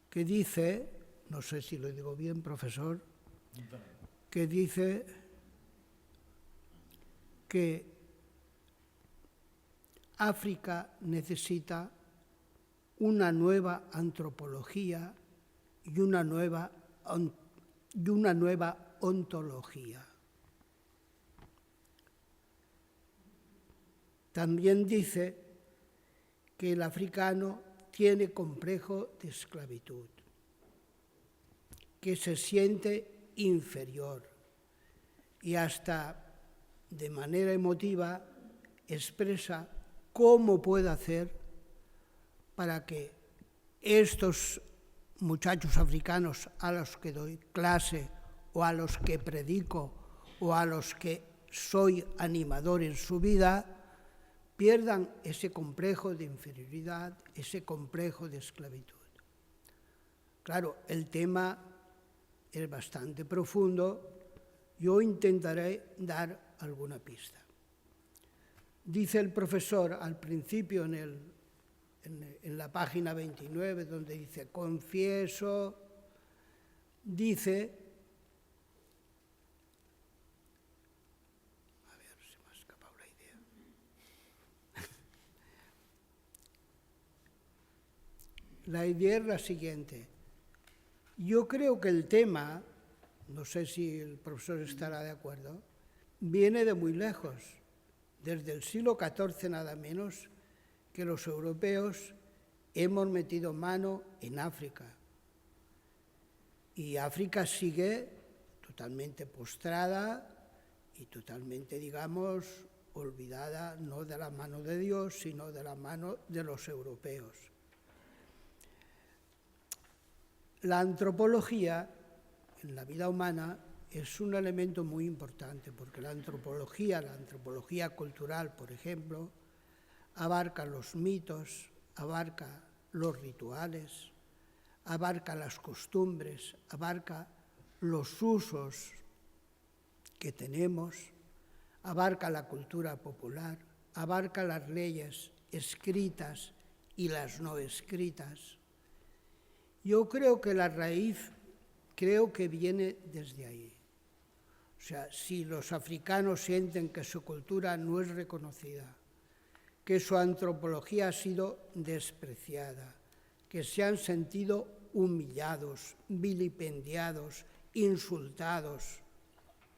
que dice, no sé si lo digo bien, profesor, que dice que África necesita una nueva antropología y una nueva ontología. También dice que el africano tiene complejo de esclavitud, que se siente inferior y hasta de manera emotiva expresa cómo puede hacer para que estos muchachos africanos a los que doy clase o a los que predico o a los que soy animador en su vida pierdan ese complejo de inferioridad, ese complejo de esclavitud. Claro, el tema es bastante profundo. Yo intentaré dar alguna pista. Dice el profesor al principio en la página 29, donde dice confieso, dice, a ver, se me ha escapado la idea. La idea es la siguiente. Yo creo que el tema, no sé si el profesor estará de acuerdo, viene de muy lejos, desde el siglo XIV nada menos, que los europeos hemos metido mano en África. Y África sigue totalmente postrada y totalmente, digamos, olvidada, no de la mano de Dios, sino de la mano de los europeos. La antropología en la vida humana es un elemento muy importante, porque la antropología cultural, por ejemplo, abarca los mitos, abarca los rituales, abarca las costumbres, abarca los usos que tenemos, abarca la cultura popular, abarca las leyes escritas y las no escritas. Yo creo que la raíz viene desde ahí. O sea, si los africanos sienten que su cultura no es reconocida, que su antropología ha sido despreciada, que se han sentido humillados, vilipendiados, insultados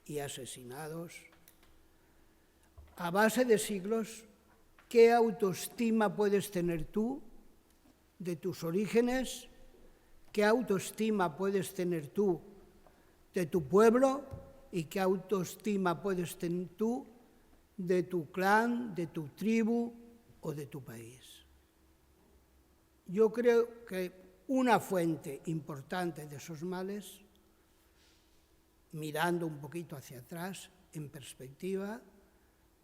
y asesinados, a base de siglos, ¿qué autoestima puedes tener tú de tus orígenes? ¿Qué autoestima puedes tener tú de tu pueblo? ¿Y qué autoestima puedes tener tú de tu clan, de tu tribu o de tu país? Yo creo que una fuente importante de esos males, mirando un poquito hacia atrás, en perspectiva,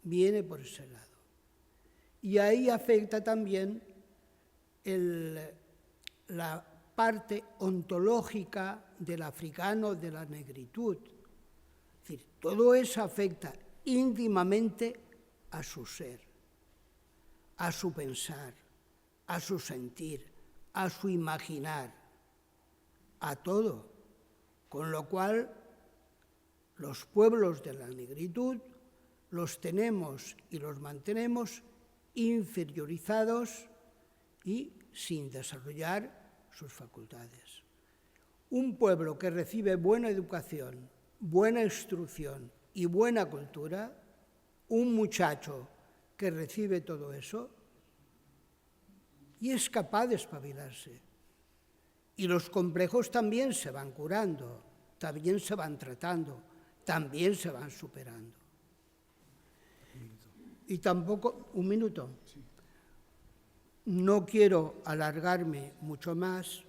viene por ese lado. Y ahí afecta también la parte ontológica del africano, de la negritud. Es decir, todo eso afecta íntimamente a su ser, a su pensar, a su sentir, a su imaginar, a todo. Con lo cual, los pueblos de la negritud los tenemos y los mantenemos inferiorizados y sin desarrollar sus facultades. Un pueblo que recibe buena educación, buena instrucción y buena cultura, un muchacho que recibe todo eso y es capaz de espabilarse. Y los complejos también se van curando, también se van tratando, también se van superando. Y tampoco, un minuto, no quiero alargarme mucho más,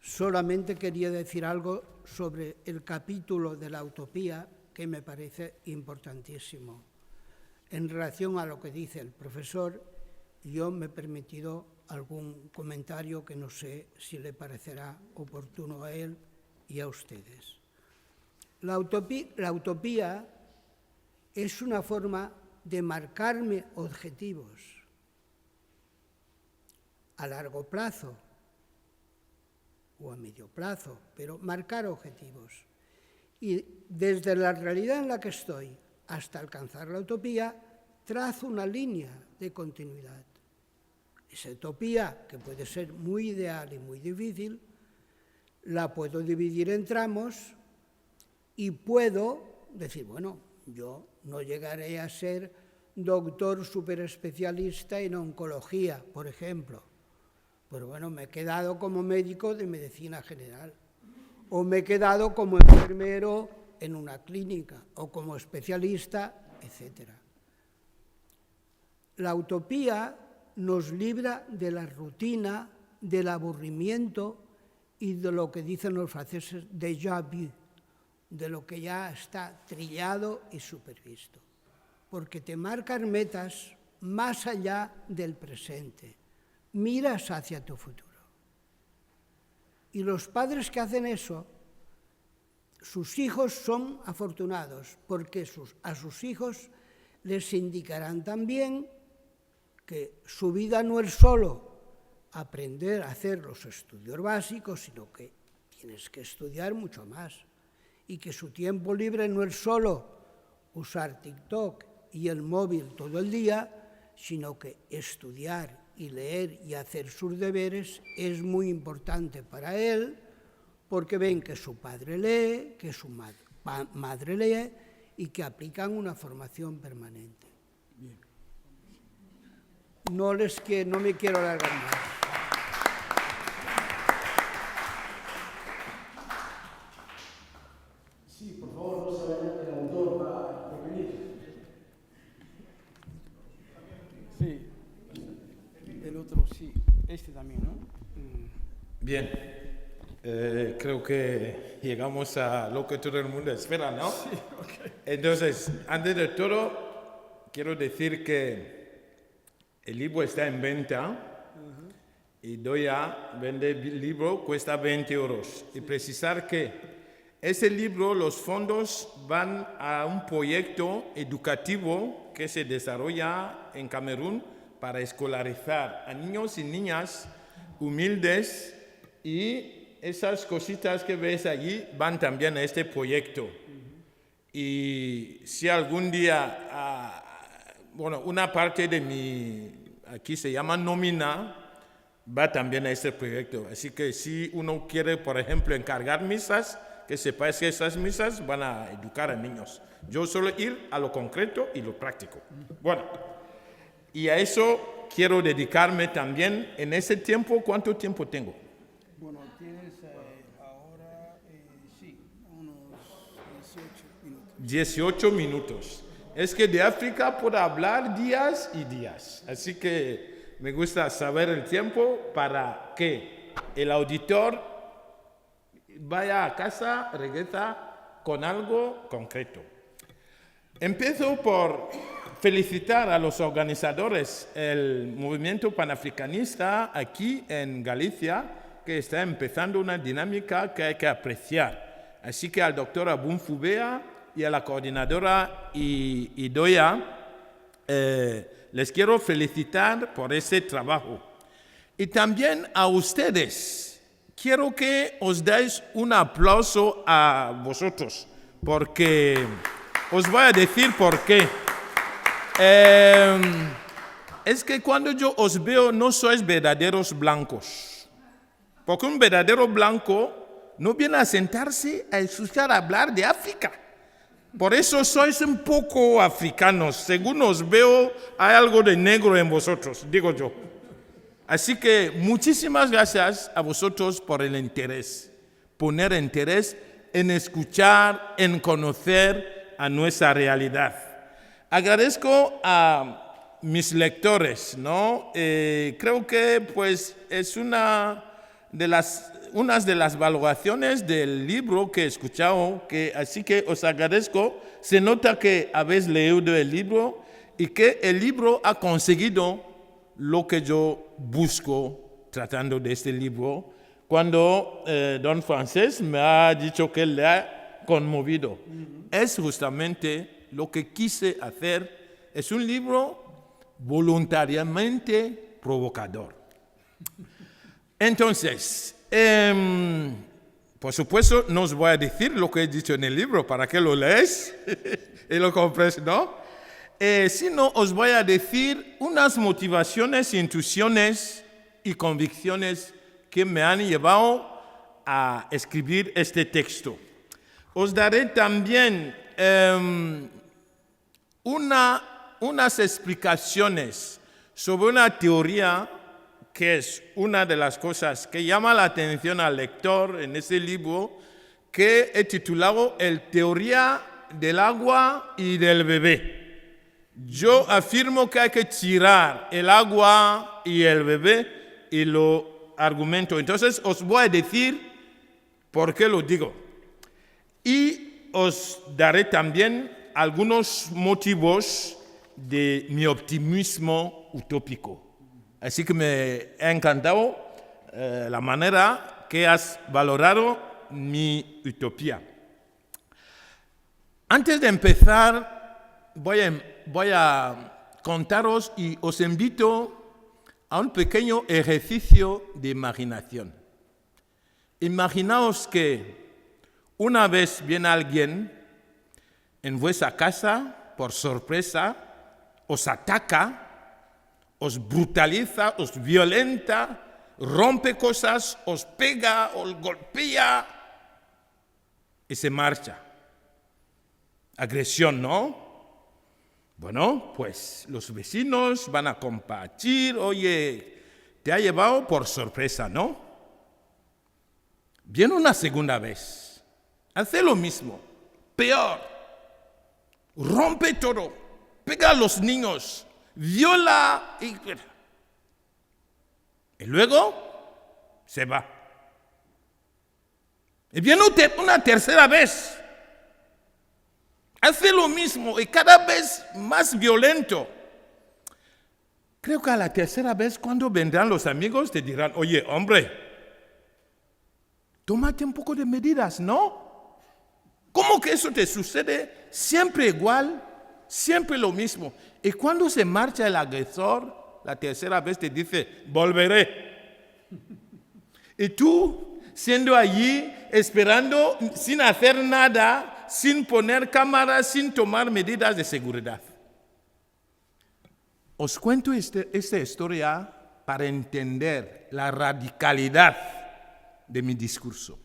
solamente quería decir algo sobre el capítulo de la utopía que me parece importantísimo. En relación a lo que dice el profesor, yo me he permitido algún comentario que no sé si le parecerá oportuno a él y a ustedes. La utopía es una forma de marcarme objetivos a largo plazo o a medio plazo, pero marcar objetivos. Y desde la realidad en la que estoy hasta alcanzar la utopía, trazo una línea de continuidad. Esa utopía, que puede ser muy ideal y muy difícil, la puedo dividir en tramos y puedo decir, bueno, yo no llegaré a ser doctor superespecialista en oncología, por ejemplo. Pero bueno, me he quedado como médico de medicina general, o me he quedado como enfermero en una clínica, o como especialista, etc. La utopía nos libra de la rutina, del aburrimiento y de lo que dicen los franceses déjà vu, de lo que ya está trillado y supervisto, porque te marcan metas más allá del presente, miras hacia tu futuro. Y los padres que hacen eso, sus hijos son afortunados, porque a sus hijos les indicarán también que su vida no es solo aprender a hacer los estudios básicos, sino que tienes que estudiar mucho más. Y que su tiempo libre no es solo usar TikTok y el móvil todo el día, sino que estudiar y leer y hacer sus deberes es muy importante para él, porque ven que su padre lee, que su madre lee y que aplican una formación permanente. Bien. No me quiero alargar más. Sí, por favor, no se vayan, el autor va a intervenir. Sí, el otro sí, este también, ¿no? Bien, creo que llegamos a lo que todo el mundo espera, ¿no? Sí, okay. Entonces, antes de todo, quiero decir que el libro está en venta y doy a vender el libro, cuesta 20 euros. Y precisar que ese libro, los fondos van a un proyecto educativo que se desarrolla en Camerún para escolarizar a niños y niñas humildes, y esas cositas que ves allí van también a este proyecto. Y si algún día, una parte de mi, aquí se llama nómina, va también a este proyecto. Así que si uno quiere, por ejemplo, encargar misas, que sepáis que esas misas van a educar a niños. Yo suelo ir a lo concreto y lo práctico. Bueno, y a eso quiero dedicarme también en ese tiempo. ¿Cuánto tiempo tengo? Bueno, tienes ahora, sí, unos 18 minutos. 18 minutos. Es que de África puedo hablar días y días. Así que me gusta saber el tiempo para que el auditor vaya a casa, regresa con algo concreto. Empiezo por felicitar a los organizadores del movimiento panafricanista aquí en Galicia, que está empezando una dinámica que hay que apreciar. Así que al doctor Abunfubea y a la coordinadora y Doya, les quiero felicitar por ese trabajo. Y también a ustedes, quiero que os deis un aplauso a vosotros, porque os voy a decir por qué. Es que cuando yo os veo no sois verdaderos blancos, porque un verdadero blanco no viene a sentarse a escuchar hablar de África. Por eso sois un poco africanos. Según os veo, hay algo de negro en vosotros, digo yo. Así que muchísimas gracias a vosotros por el interés. Poner interés en escuchar, en conocer a nuestra realidad. Agradezco a mis lectores, ¿no? Creo que pues es una de las valoraciones del libro que he escuchado, así que os agradezco. Se nota que habéis leído el libro y que el libro ha conseguido lo que yo busco tratando de este libro, cuando don Francés me ha dicho que le ha conmovido. Es justamente lo que quise hacer. Es un libro voluntariamente provocador. Entonces, por supuesto, no os voy a decir lo que he dicho en el libro para que lo leáis y lo compréis, ¿no? Sino os voy a decir unas motivaciones, intuiciones y convicciones que me han llevado a escribir este texto. Os daré también unas explicaciones sobre una teoría que es una de las cosas que llama la atención al lector en ese libro, que he titulado El teoría del agua y del bebé. Yo afirmo que hay que tirar el agua y el bebé y lo argumento. Entonces os voy a decir por qué lo digo. Y os daré también algunos motivos de mi optimismo utópico. Así que me ha encantado la manera que has valorado mi utopía. Antes de empezar, voy a contaros y os invito a un pequeño ejercicio de imaginación. Imaginaos que una vez viene alguien en vuestra casa por sorpresa, os ataca, os brutaliza, os violenta, rompe cosas, os pega, os golpea y se marcha. Agresión, ¿no? Bueno, pues los vecinos van a compartir, oye, te ha llevado por sorpresa, ¿no? Viene una segunda vez, hace lo mismo, peor, rompe todo, pega a los niños, viola y luego se va. Y viene una tercera vez. Hace lo mismo y cada vez más violento. Creo que a la tercera vez, cuando vendrán los amigos, te dirán, oye, hombre, tómate un poco de medidas, ¿no? ¿Cómo que eso te sucede siempre igual, siempre lo mismo? Y cuando se marcha el agresor, la tercera vez te dice, volveré. Y tú, siendo allí, esperando, sin hacer nada, sin poner cámaras, sin tomar medidas de seguridad. Os cuento esta historia para entender la radicalidad de mi discurso.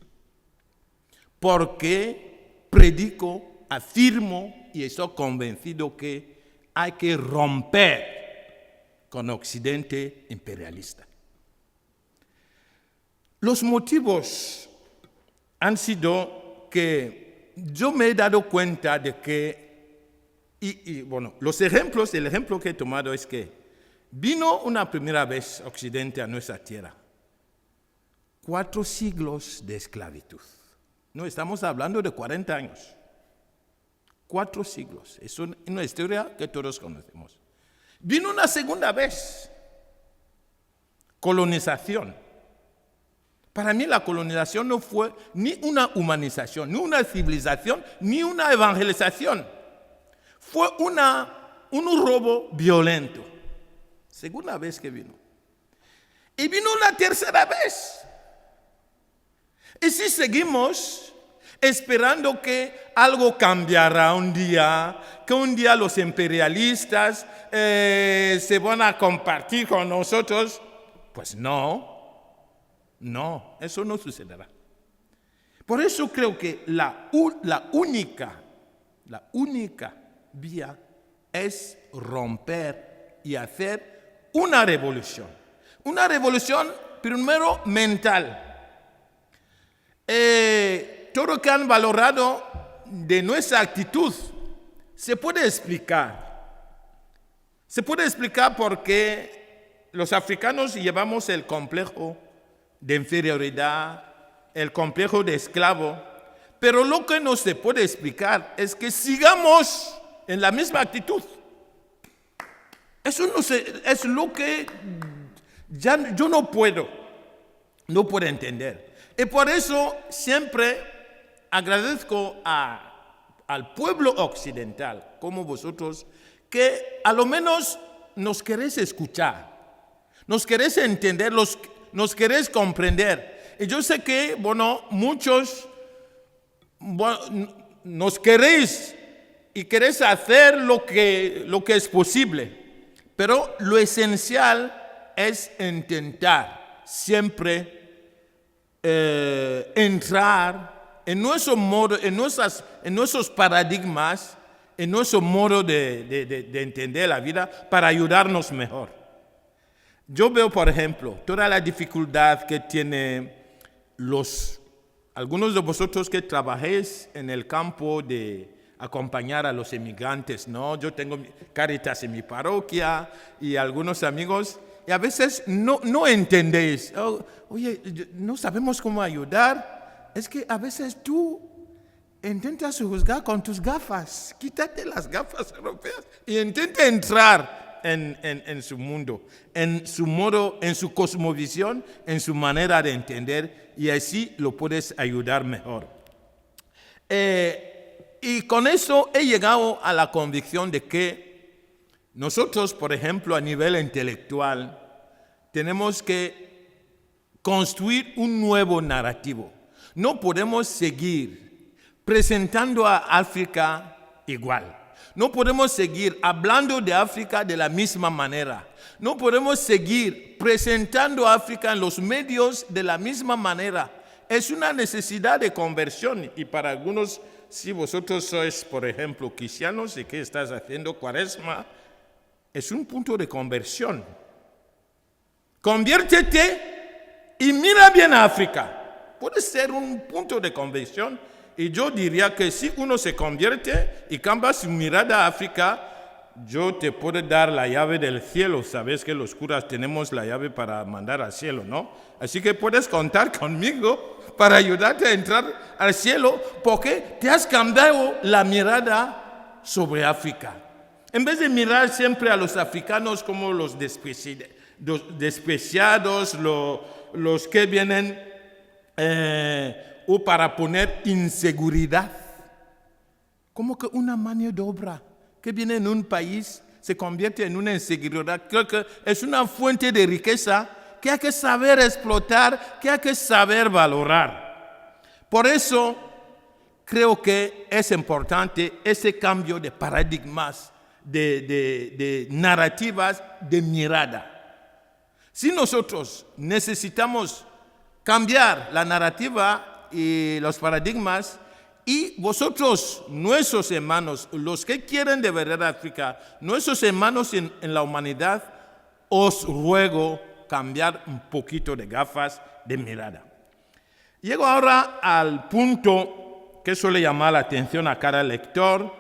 Porque predico, afirmo y estoy convencido que hay que romper con Occidente imperialista. Los motivos han sido que yo me he dado cuenta de que, bueno, el ejemplo que he tomado es que vino una primera vez Occidente a nuestra tierra. 4 siglos de esclavitud. No estamos hablando de 40 años. 4 siglos. Es una historia que todos conocemos. Vino una segunda vez. Colonización. Para mí la colonización no fue ni una humanización, ni una civilización, ni una evangelización. Fue un robo violento. Segunda vez que vino. Y vino una tercera vez. Y si seguimos esperando que algo cambiará un día, que un día los imperialistas se van a compartir con nosotros, pues no, eso no sucederá. Por eso creo que la única vía es romper y hacer una revolución. Una revolución primero mental. Todo lo que han valorado de nuestra actitud se puede explicar. Se puede explicar porque los africanos llevamos el complejo de inferioridad, el complejo de esclavo, pero lo que no se puede explicar es que sigamos en la misma actitud. Eso es lo que ya yo no puedo entender. Y por eso siempre agradezco al pueblo occidental, como vosotros, que a lo menos nos queréis escuchar, nos queréis entender, nos queréis comprender. Y yo sé que, muchos nos queréis y queréis hacer lo que es posible, pero lo esencial es intentar siempre entrar en nuestro modo, en nuestros paradigmas, en nuestro modo de entender la vida para ayudarnos mejor. Yo veo, por ejemplo, toda la dificultad que tienen algunos de vosotros que trabajáis en el campo de acompañar a los inmigrantes, ¿no? Yo tengo Caritas en mi parroquia y algunos amigos, y a veces no entendéis. Oye, no sabemos cómo ayudar. Es que a veces tú intentas juzgar con tus gafas. Quítate las gafas europeas y intenta entrar en su mundo, en su modo, en su cosmovisión, en su manera de entender, y así lo puedes ayudar mejor. Y con eso he llegado a la convicción de que nosotros, por ejemplo, a nivel intelectual, tenemos que construir un nuevo narrativo. No podemos seguir presentando a África igual. No podemos seguir hablando de África de la misma manera. No podemos seguir presentando a África en los medios de la misma manera. Es una necesidad de conversión. Y para algunos, si vosotros sois, por ejemplo, cristianos y que estás haciendo Cuaresma, es un punto de conversión. Conviértete y mira bien a África. Puede ser un punto de conversión. Y yo diría que si uno se convierte y cambia su mirada a África, yo te puedo dar la llave del cielo. Sabes que los curas tenemos la llave para mandar al cielo, ¿no? Así que puedes contar conmigo para ayudarte a entrar al cielo, porque te has cambiado la mirada sobre África. En vez de mirar siempre a los africanos como los despreciados, los que vienen o para poner inseguridad, como que una mano de obra que viene en un país se convierte en una inseguridad. Creo que es una fuente de riqueza que hay que saber explotar, que hay que saber valorar. Por eso creo que es importante ese cambio de paradigmas, de narrativas, de mirada. Si nosotros necesitamos cambiar la narrativa y los paradigmas, y vosotros, nuestros hermanos, los que quieren de verdad África, nuestros hermanos en la humanidad, os ruego cambiar un poquito de gafas de mirada. Llego ahora al punto que suele llamar la atención a cada lector,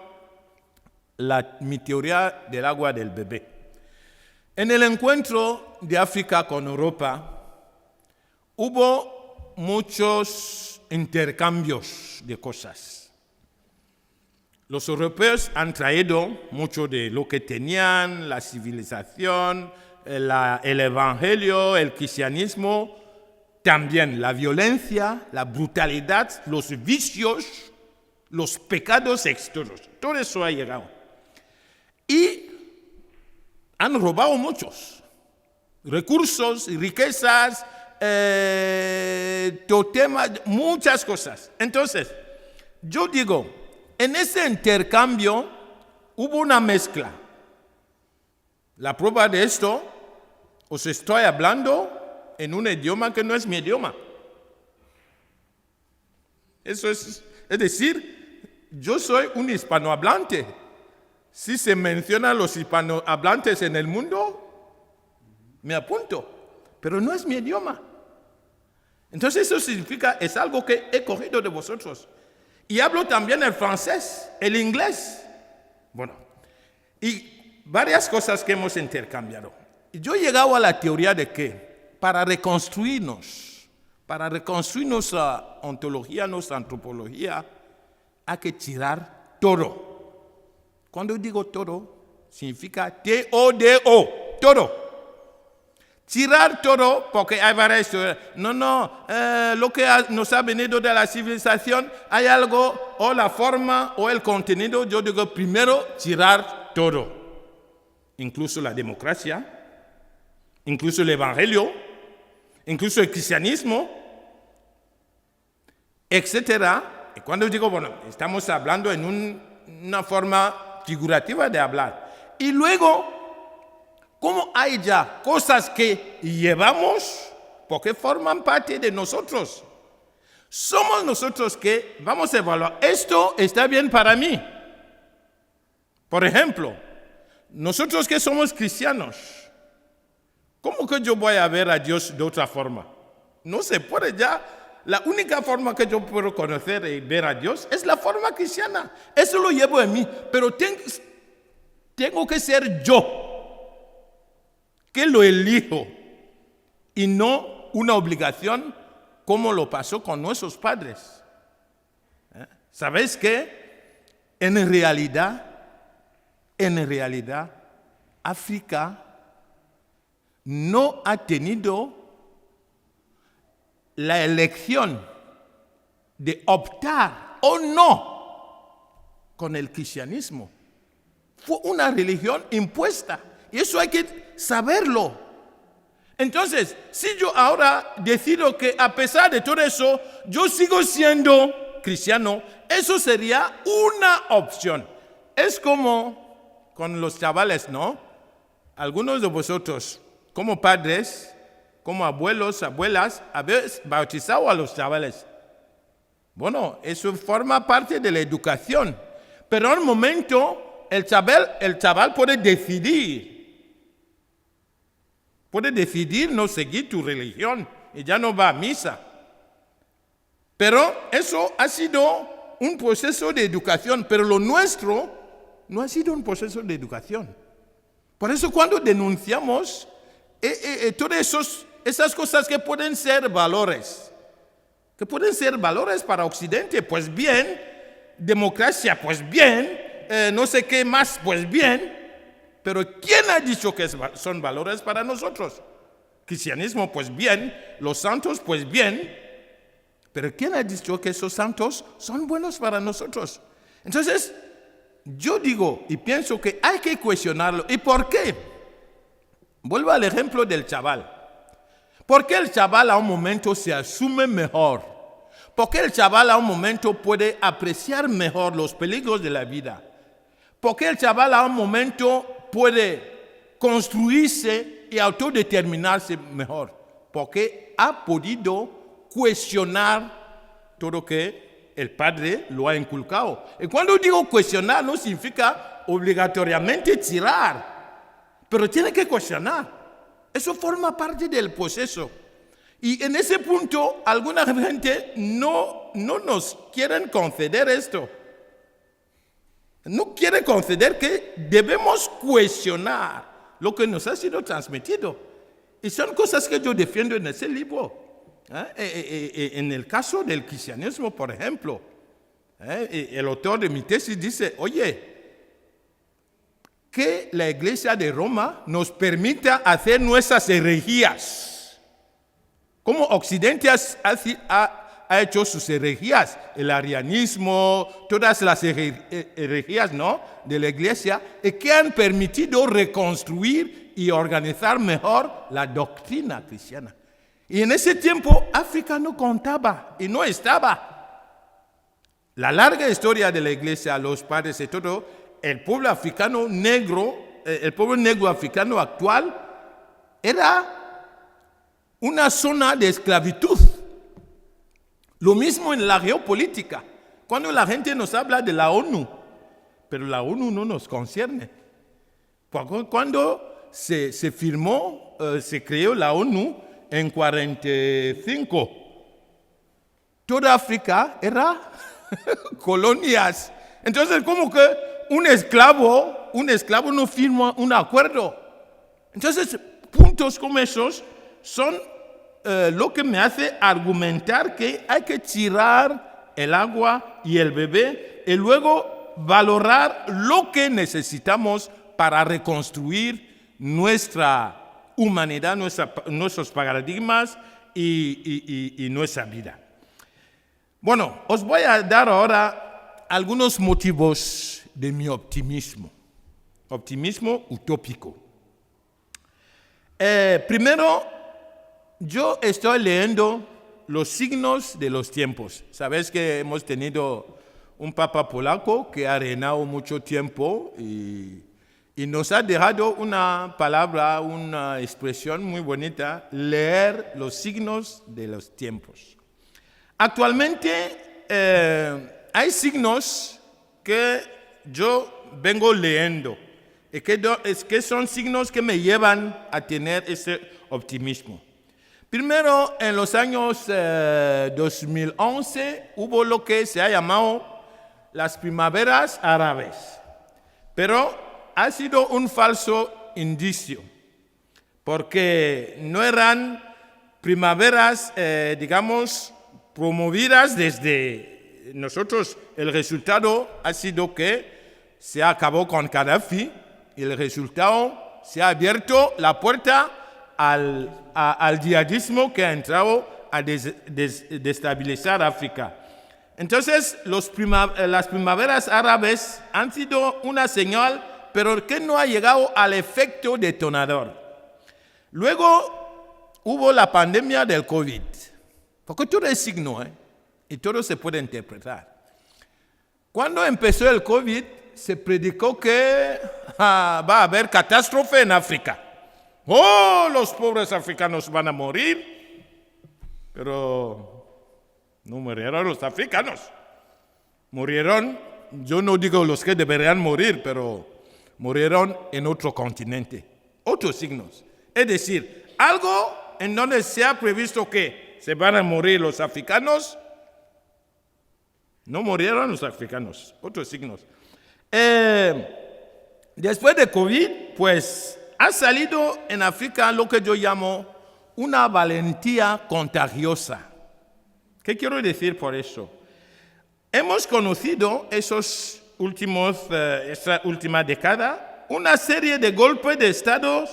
mi teoría del agua del bebé. En el encuentro de África con Europa, hubo muchos intercambios de cosas. Los europeos han traído mucho de lo que tenían, la civilización, el evangelio, el cristianismo, también la violencia, la brutalidad, los vicios, los pecados externos. Todo eso ha llegado. Y han robado muchos recursos, riquezas, totemas, muchas cosas. Entonces, yo digo, en ese intercambio hubo una mezcla. La prueba de esto, os estoy hablando en un idioma que no es mi idioma. Eso es decir, yo soy un hispanohablante. Si se mencionan los hispanohablantes en el mundo, me apunto, pero no es mi idioma. Entonces eso significa, es algo que he cogido de vosotros. Y hablo también el francés, el inglés. Bueno, y varias cosas que hemos intercambiado. Yo he llegado a la teoría de que para reconstruirnos nuestra ontología, nuestra antropología, hay que tirar todo. Cuando digo todo, significa T-O-D-O, todo. Tirar todo, porque hay varias teorías. Lo que nos ha venido de la civilización, hay algo, o la forma, o el contenido. Yo digo primero, tirar todo. Incluso la democracia, incluso el evangelio, incluso el cristianismo, etc. Y cuando digo, bueno, estamos hablando en una forma figurativa de hablar. Y luego, como hay ya cosas que llevamos, porque forman parte de nosotros, somos nosotros que vamos a evaluar, esto está bien para mí. Por ejemplo, nosotros que somos cristianos, ¿cómo que yo voy a ver a Dios de otra forma? No se puede ya. La única forma que yo puedo conocer y ver a Dios es la forma cristiana. Eso lo llevo en mí, pero tengo que ser yo que lo elijo y no una obligación como lo pasó con nuestros padres. ¿Sabéis qué? En realidad, África no ha tenido la elección de optar o no con el cristianismo. Fue una religión impuesta. Y eso hay que saberlo. Entonces, si yo ahora decido que a pesar de todo eso, yo sigo siendo cristiano, eso sería una opción. Es como con los chavales, ¿no? Algunos de vosotros, como padres, como abuelos, abuelas, habéis bautizado a los chavales. Bueno, eso forma parte de la educación. Pero en un momento, el chaval puede decidir. Puede decidir no seguir tu religión y ya no va a misa. Pero eso ha sido un proceso de educación, pero lo nuestro no ha sido un proceso de educación. Por eso cuando denunciamos todas esas cosas que pueden ser valores para Occidente, pues bien, democracia, pues bien, no sé qué más, pues bien. Pero ¿quién ha dicho que son valores para nosotros? Cristianismo, pues bien. Los santos, pues bien. Pero ¿quién ha dicho que esos santos son buenos para nosotros? Entonces, yo digo y pienso que hay que cuestionarlo. ¿Y por qué? Vuelvo al ejemplo del chaval. ¿Por qué el chaval a un momento se asume mejor? ¿Por qué el chaval a un momento puede apreciar mejor los peligros de la vida? ¿Por qué el chaval a un momento puede construirse y autodeterminarse mejor? Porque ha podido cuestionar todo lo que el padre lo ha inculcado. Y cuando digo cuestionar, no significa obligatoriamente tirar, pero tiene que cuestionar. Eso forma parte del proceso. Y en ese punto, alguna gente no nos quieren conceder esto. No quiere conceder que debemos cuestionar lo que nos ha sido transmitido. Y son cosas que yo defiendo en ese libro. En el caso del cristianismo, por ejemplo, el autor de mi tesis dice, oye, que la Iglesia de Roma nos permita hacer nuestras herejías. cómo Occidente ha hecho sus herejías, el arianismo, todas las herejías, ¿no?, de la Iglesia, y que han permitido reconstruir y organizar mejor la doctrina cristiana. Y en ese tiempo África no contaba y no estaba. La larga historia de la Iglesia, los padres y todo, el pueblo africano negro, el pueblo negro africano actual, era una zona de esclavitud. Lo mismo en la geopolítica. Cuando la gente nos habla de la ONU, pero la ONU no nos concierne. Cuando se firmó, se creó la ONU en 45, toda África era colonias. Entonces, como que un esclavo no firma un acuerdo. Entonces, puntos como esos son lo que me hace argumentar que hay que tirar el agua y el bebé y luego valorar lo que necesitamos para reconstruir nuestra humanidad, nuestros paradigmas y nuestra vida. Bueno, os voy a dar ahora algunos motivos de mi optimismo utópico. Primero, yo estoy leyendo los signos de los tiempos. Sabes que hemos tenido un papa polaco que ha reinado mucho tiempo y nos ha dejado una palabra, una expresión muy bonita, leer los signos de los tiempos. Actualmente hay signos que yo vengo leyendo y que son signos que me llevan a tener ese optimismo. Primero, en los años 2011 hubo lo que se ha llamado las primaveras árabes, pero ha sido un falso indicio, porque no eran primaveras, digamos, promovidas desde nosotros. El resultado ha sido que se acabó con Gaddafi y el resultado se ha abierto la puerta al yihadismo que ha entrado a destabilizar África. Entonces, las primaveras árabes han sido una señal, pero que no ha llegado al efecto detonador. Luego hubo la pandemia del COVID, porque todo es signo, y todo se puede interpretar. Cuando empezó el COVID, se predicó que va a haber catástrofe en África. ¡Oh, los pobres africanos van a morir! Pero no murieron los africanos. Murieron, yo no digo los que deberían morir, pero murieron en otro continente. Otros signos. Es decir, algo en donde se ha previsto que se van a morir los africanos, no murieron los africanos. Otros signos. Después de COVID, pues ha salido en África lo que yo llamo una valentía contagiosa. ¿Qué quiero decir por eso? Hemos conocido esta última década una serie de golpes de estados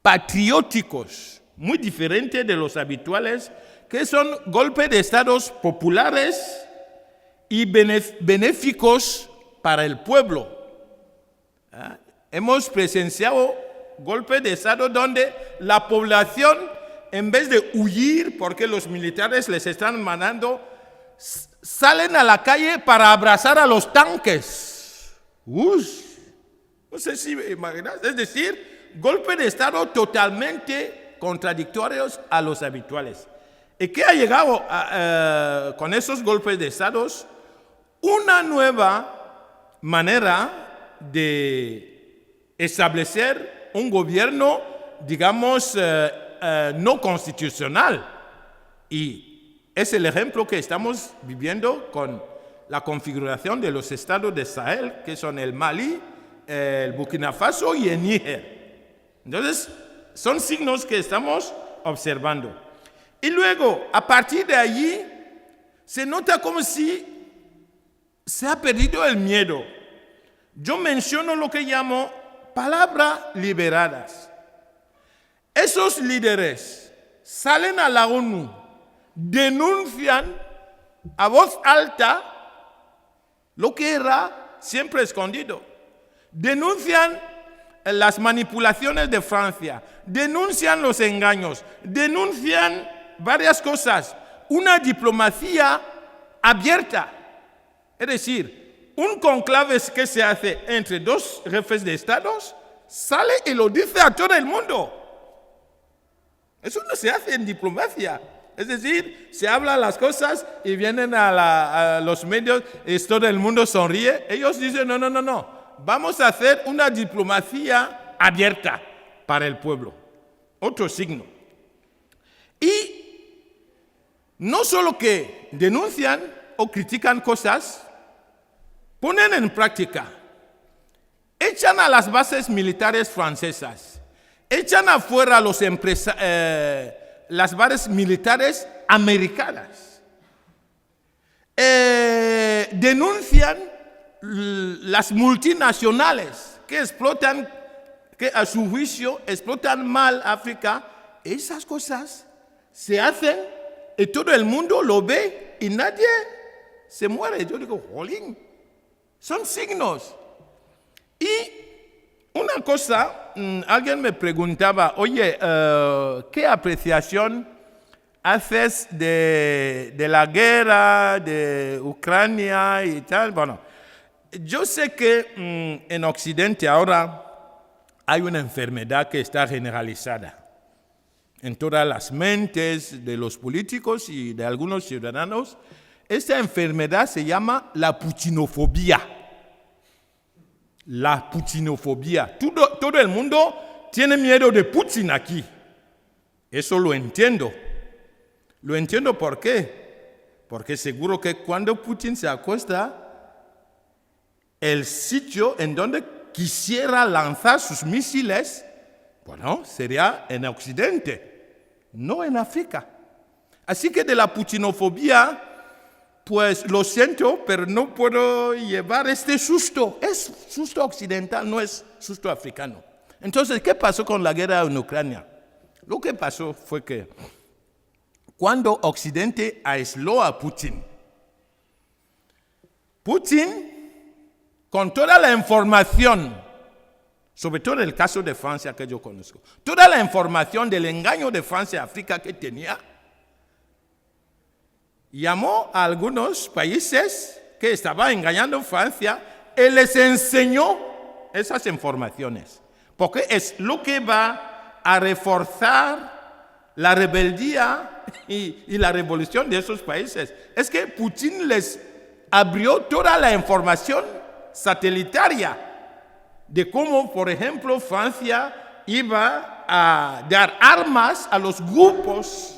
patrióticos, muy diferentes de los habituales, que son golpes de estados populares y benéficos para el pueblo. Hemos presenciado golpes de estado donde la población, en vez de huir porque los militares les están mandando, salen a la calle para abrazar a los tanques. No sé si me imaginas. Es decir, golpes de estado totalmente contradictorios a los habituales. ¿Y qué ha llegado con esos golpes de estados? Una nueva manera de establecer un gobierno, digamos, no constitucional. Y es el ejemplo que estamos viviendo con la configuración de los estados de Sahel, que son el Mali, el Burkina Faso y el Níger. Entonces, son signos que estamos observando. Y luego, a partir de allí, se nota como si se ha perdido el miedo. Yo menciono lo que llamo palabras liberadas. Esos líderes salen a la ONU, denuncian a voz alta lo que era siempre escondido. Denuncian las manipulaciones de Francia, denuncian los engaños, denuncian varias cosas. Una diplomacia abierta. Es decir, un conclave que se hace entre dos jefes de estados sale y lo dice a todo el mundo. Eso no se hace en diplomacia. Es decir, se hablan las cosas y vienen a los medios y todo el mundo sonríe. Ellos dicen, no. Vamos a hacer una diplomacia abierta para el pueblo. Otro signo. Y no solo que denuncian o critican cosas, ponen en práctica. Echan a las bases militares francesas. Echan afuera las bases militares americanas. Denuncian las multinacionales que explotan, que a su juicio explotan mal África. Esas cosas se hacen y todo el mundo lo ve y nadie se muere. Yo digo, jolín, son signos. Y una cosa, alguien me preguntaba, oye, ¿qué apreciación haces de la guerra de Ucrania y tal? Bueno, yo sé que en Occidente ahora hay una enfermedad que está generalizada en todas las mentes de los políticos y de algunos ciudadanos. Esta enfermedad se llama la putinofobia. La putinofobia. Todo el mundo tiene miedo de Putin aquí. Eso lo entiendo. Lo entiendo ¿por qué? Porque seguro que cuando Putin se acuesta, el sitio en donde quisiera lanzar sus misiles, bueno, sería en Occidente, no en África. Así que de la putinofobia, pues lo siento, pero no puedo llevar este susto. Es susto occidental, no es susto africano. Entonces, ¿qué pasó con la guerra en Ucrania? Lo que pasó fue que cuando Occidente aisló a Putin, con toda la información, sobre todo el caso de Francia que yo conozco, toda la información del engaño de Francia a África que tenía, llamó a algunos países que estaban engañando a Francia y les enseñó esas informaciones, porque es lo que va a reforzar la rebeldía y la revolución de esos países. Es que Putin les abrió toda la información satelital de cómo, por ejemplo, Francia iba a dar armas a los grupos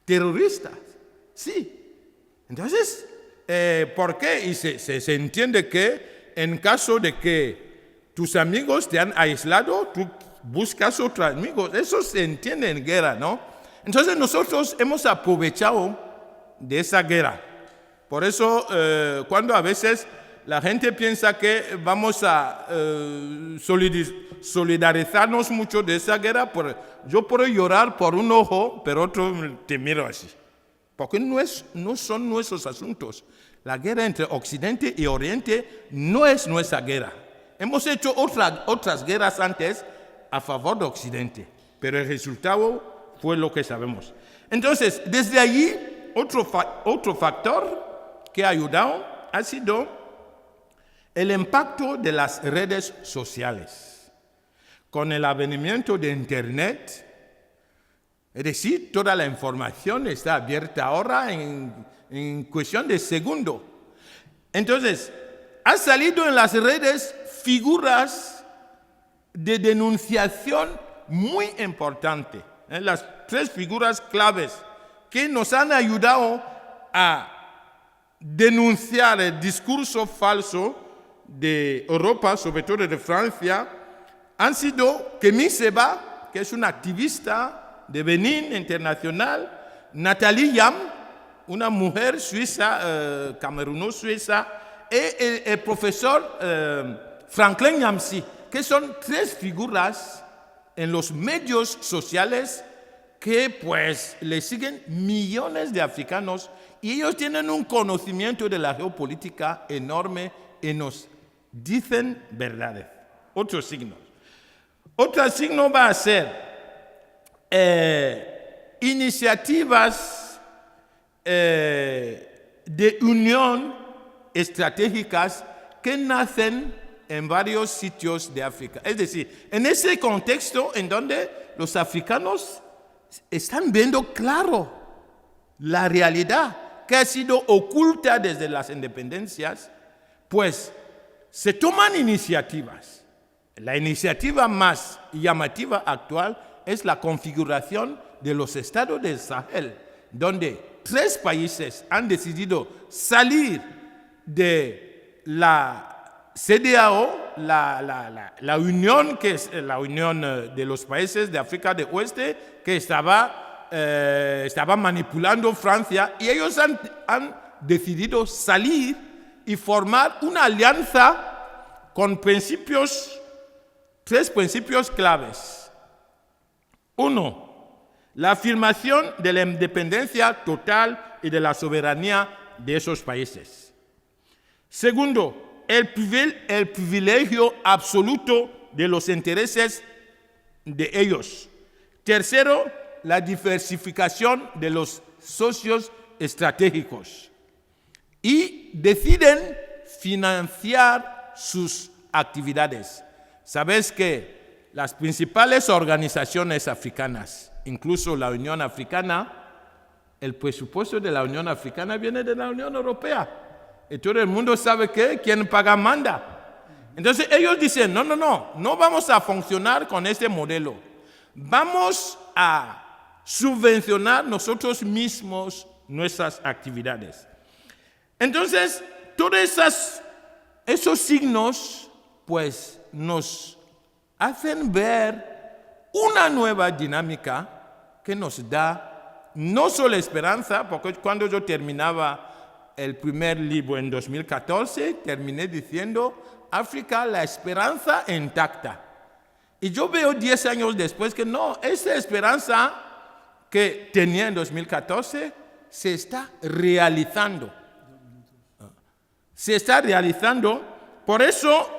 terroristas. Sí. Entonces, ¿por qué? Y se entiende que en caso de que tus amigos te han aislado, tú buscas otros amigos. Eso se entiende en guerra, ¿no? Entonces nosotros hemos aprovechado de esa guerra. Por eso, cuando a veces la gente piensa que vamos a solidarizarnos mucho de esa guerra, yo puedo llorar por un ojo, pero otro te miro así. Porque no son nuestros asuntos. La guerra entre Occidente y Oriente no es nuestra guerra. Hemos hecho otras guerras antes a favor de Occidente, pero el resultado fue lo que sabemos. Entonces, desde allí, otro factor que ha ayudado ha sido el impacto de las redes sociales. Con el advenimiento de Internet, es decir, toda la información está abierta ahora en cuestión de segundo. Entonces, ha salido en las redes figuras de denunciación muy importantes. Las 3 figuras claves que nos han ayudado a denunciar el discurso falso de Europa, sobre todo de Francia, han sido Kémy Séba, que es una activista de Benin internacional, Nathalie Yam, una mujer suiza, cameruno-suiza, y el profesor Franklin Nyamsi, que son 3 figuras en los medios sociales que pues le siguen millones de africanos y ellos tienen un conocimiento de la geopolítica enorme y nos dicen verdades. Otros signos. Otro signo va a ser iniciativas de unión estratégicas que nacen en varios sitios de África. Es decir, en ese contexto en donde los africanos están viendo claro la realidad que ha sido oculta desde las independencias, pues se toman iniciativas. La iniciativa más llamativa actual es la configuración de los estados del Sahel, donde 3 países han decidido salir de la CEDEAO, la unión que es la unión de los países de África del Oeste, que estaba manipulando Francia, y ellos han decidido salir y formar una alianza con 3 principios claves. 1. La afirmación de la independencia total y de la soberanía de esos países. Segundo, el privilegio absoluto de los intereses de ellos. Tercero, la diversificación de los socios estratégicos. Y deciden financiar sus actividades. Sabes que las principales organizaciones africanas, incluso la Unión Africana, el presupuesto de la Unión Africana viene de la Unión Europea. Y todo el mundo sabe que quien paga manda. Entonces ellos dicen, no vamos a funcionar con este modelo. Vamos a subvencionar nosotros mismos nuestras actividades. Entonces, todos esos signos, pues, nos hacen ver una nueva dinámica que nos da no solo esperanza, porque cuando yo terminaba el primer libro en 2014, terminé diciendo, África, la esperanza intacta. Y yo veo 10 años después que no, esa esperanza que tenía en 2014 se está realizando. Se está realizando. Por eso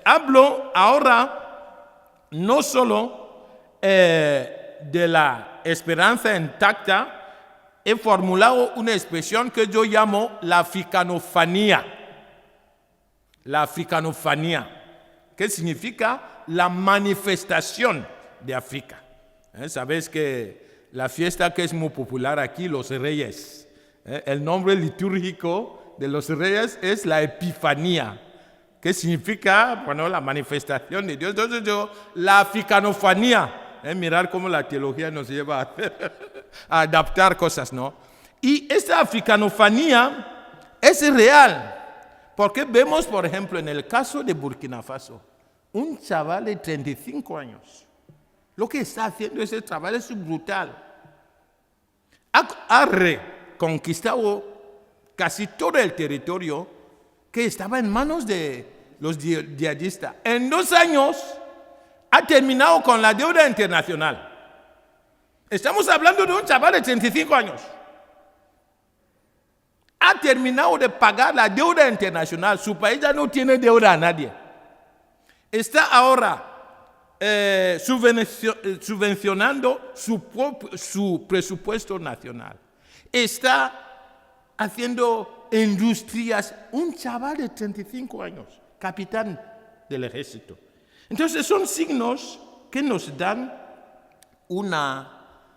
hablo ahora no solo de la esperanza intacta, he formulado una expresión que yo llamo la africanofanía. La africanofanía, que significa la manifestación de África. Sabéis que la fiesta que es muy popular aquí, los Reyes, el nombre litúrgico de los Reyes es la Epifanía, que significa, bueno, la manifestación de Dios. Entonces la africanofanía, mirar cómo la teología nos lleva a adaptar cosas, ¿no? Y esta africanofanía es real, porque vemos, por ejemplo, en el caso de Burkina Faso, un chaval de 35 años. Lo que está haciendo ese chaval es brutal. Ha reconquistado casi todo el territorio que estaba en manos de los yihadistas. En 2 años ha terminado con la deuda internacional. Estamos hablando de un chaval de 35 años. Ha terminado de pagar la deuda internacional. Su país ya no tiene deuda a nadie. Está ahora subvencionando su presupuesto nacional. Está haciendo industrias. Un chaval de 35 años, capitán del ejército. Entonces son signos que nos dan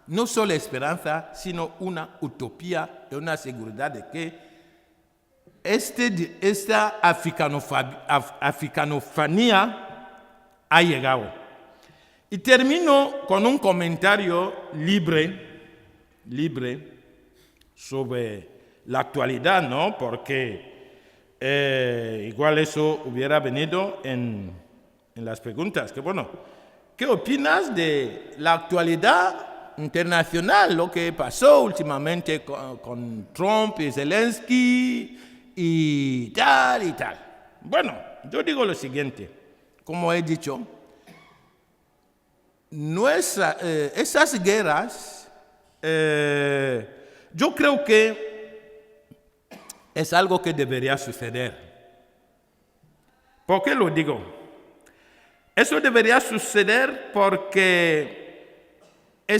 no solo esperanza, sino una utopía y una seguridad de que esta africanofanía ha llegado. Y termino con un comentario libre sobre la actualidad, ¿no? Porque igual eso hubiera venido en las preguntas. Que bueno, ¿qué opinas de la actualidad internacional, lo que pasó últimamente con Trump y Zelensky y tal y tal? Bueno, yo digo lo siguiente, como he dicho, esas guerras, yo creo que es algo que debería suceder. ¿Por qué lo digo? Eso debería suceder porque el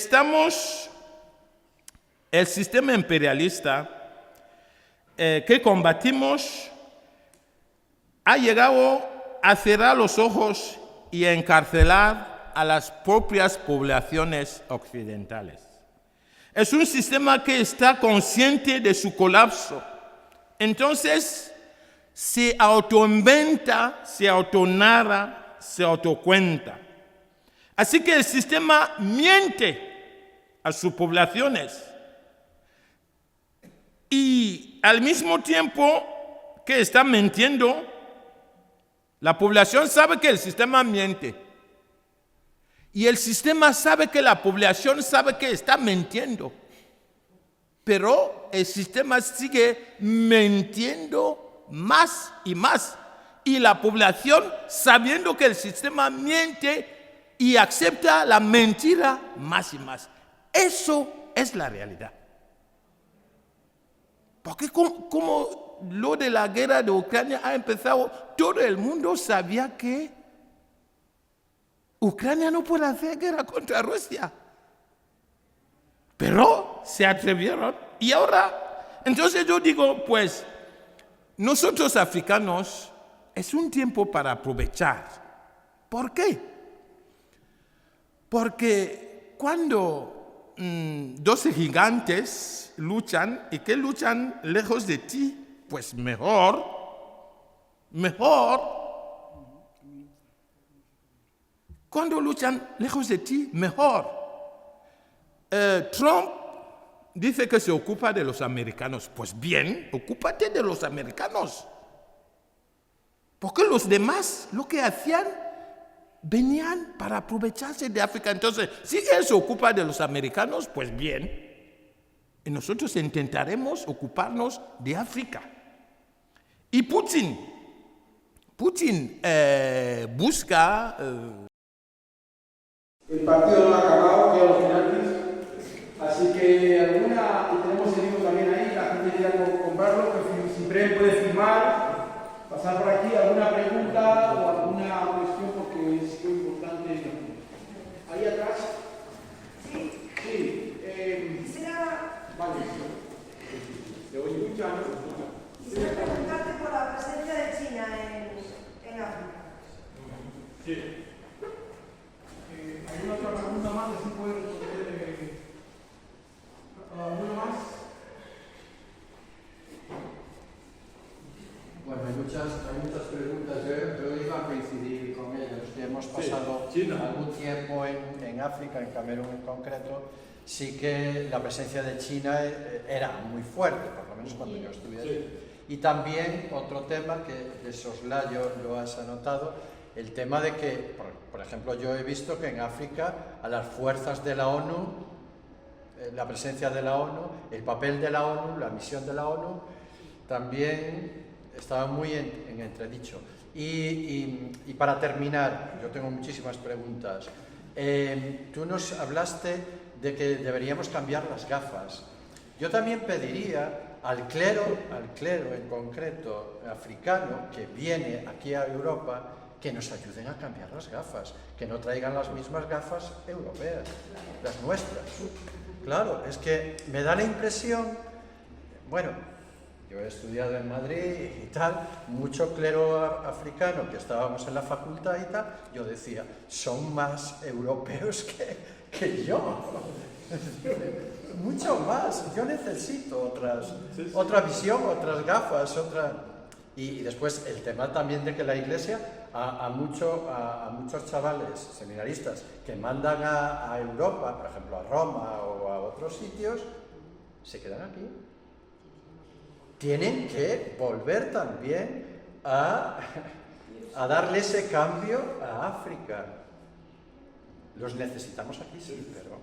sistema imperialista que combatimos ha llegado a cerrar los ojos y a encarcelar a las propias poblaciones occidentales. Es un sistema que está consciente de su colapso. Entonces, se autoinventa, se autonarra, se autocuenta. Así que el sistema miente a sus poblaciones. Y al mismo tiempo que está mintiendo, la población sabe que el sistema miente. Y el sistema sabe que la población sabe que está mintiendo. Pero el sistema sigue mintiendo más y más. Y la población, sabiendo que el sistema miente y acepta la mentira más y más. Eso es la realidad. Porque como lo de la guerra de Ucrania ha empezado, todo el mundo sabía que Ucrania no puede hacer guerra contra Rusia. Pero se atrevieron. Y ahora, entonces yo digo, pues, nosotros africanos es un tiempo para aprovechar. ¿Por qué? Porque cuando 12 gigantes luchan y que luchan lejos de ti, pues mejor. Cuando luchan lejos de ti, mejor. Trump dice que se ocupa de los americanos. Pues bien, ocúpate de los americanos. Porque los demás lo que hacían, venían para aprovecharse de África. Entonces, si él se ocupa de los americanos, pues bien. Y nosotros intentaremos ocuparnos de África. Y Putin busca... El partido no ha acabado, quedan los penaltis. Así que tenemos el libro también ahí, la gente quiere comprarlo, que si Bren puede firmar, pasar por aquí, alguna pregunta o alguna cuestión, porque es muy importante. Ahí atrás. Sí. Vale. Te oye mucho, ¿no? Quisiera preguntarte por la presencia de China en África. Sí. ¿Hay una otra pregunta más? ¿Así puede responder alguna más? Bueno, hay muchas preguntas. Yo iba a coincidir con ellos. Ya hemos pasado algún tiempo en África, en Camerún en concreto. Sí que la presencia de China era muy fuerte, por lo menos cuando yo estuve allí. Y también otro tema que de soslayo lo has anotado, el tema de que, por ejemplo, yo he visto que en África a las fuerzas de la ONU, la presencia de la ONU, el papel de la ONU, la misión de la ONU, también estaba muy en entredicho. Y para terminar, yo tengo muchísimas preguntas. Tú nos hablaste de que deberíamos cambiar las gafas. Yo también pediría al clero en concreto africano que viene aquí a Europa, que nos ayuden a cambiar las gafas, que no traigan las mismas gafas europeas, las nuestras. Claro, es que me da la impresión, bueno, yo he estudiado en Madrid y tal, mucho clero africano que estábamos en la facultad y tal, yo decía, son más europeos que yo. Mucho más. Yo necesito otra visión, otras gafas, Y después el tema también de que la Iglesia a muchos chavales seminaristas que mandan a Europa, por ejemplo a Roma o a otros sitios, se quedan aquí. Tienen que volver también a darle ese cambio a África. Los necesitamos aquí, sí, pero...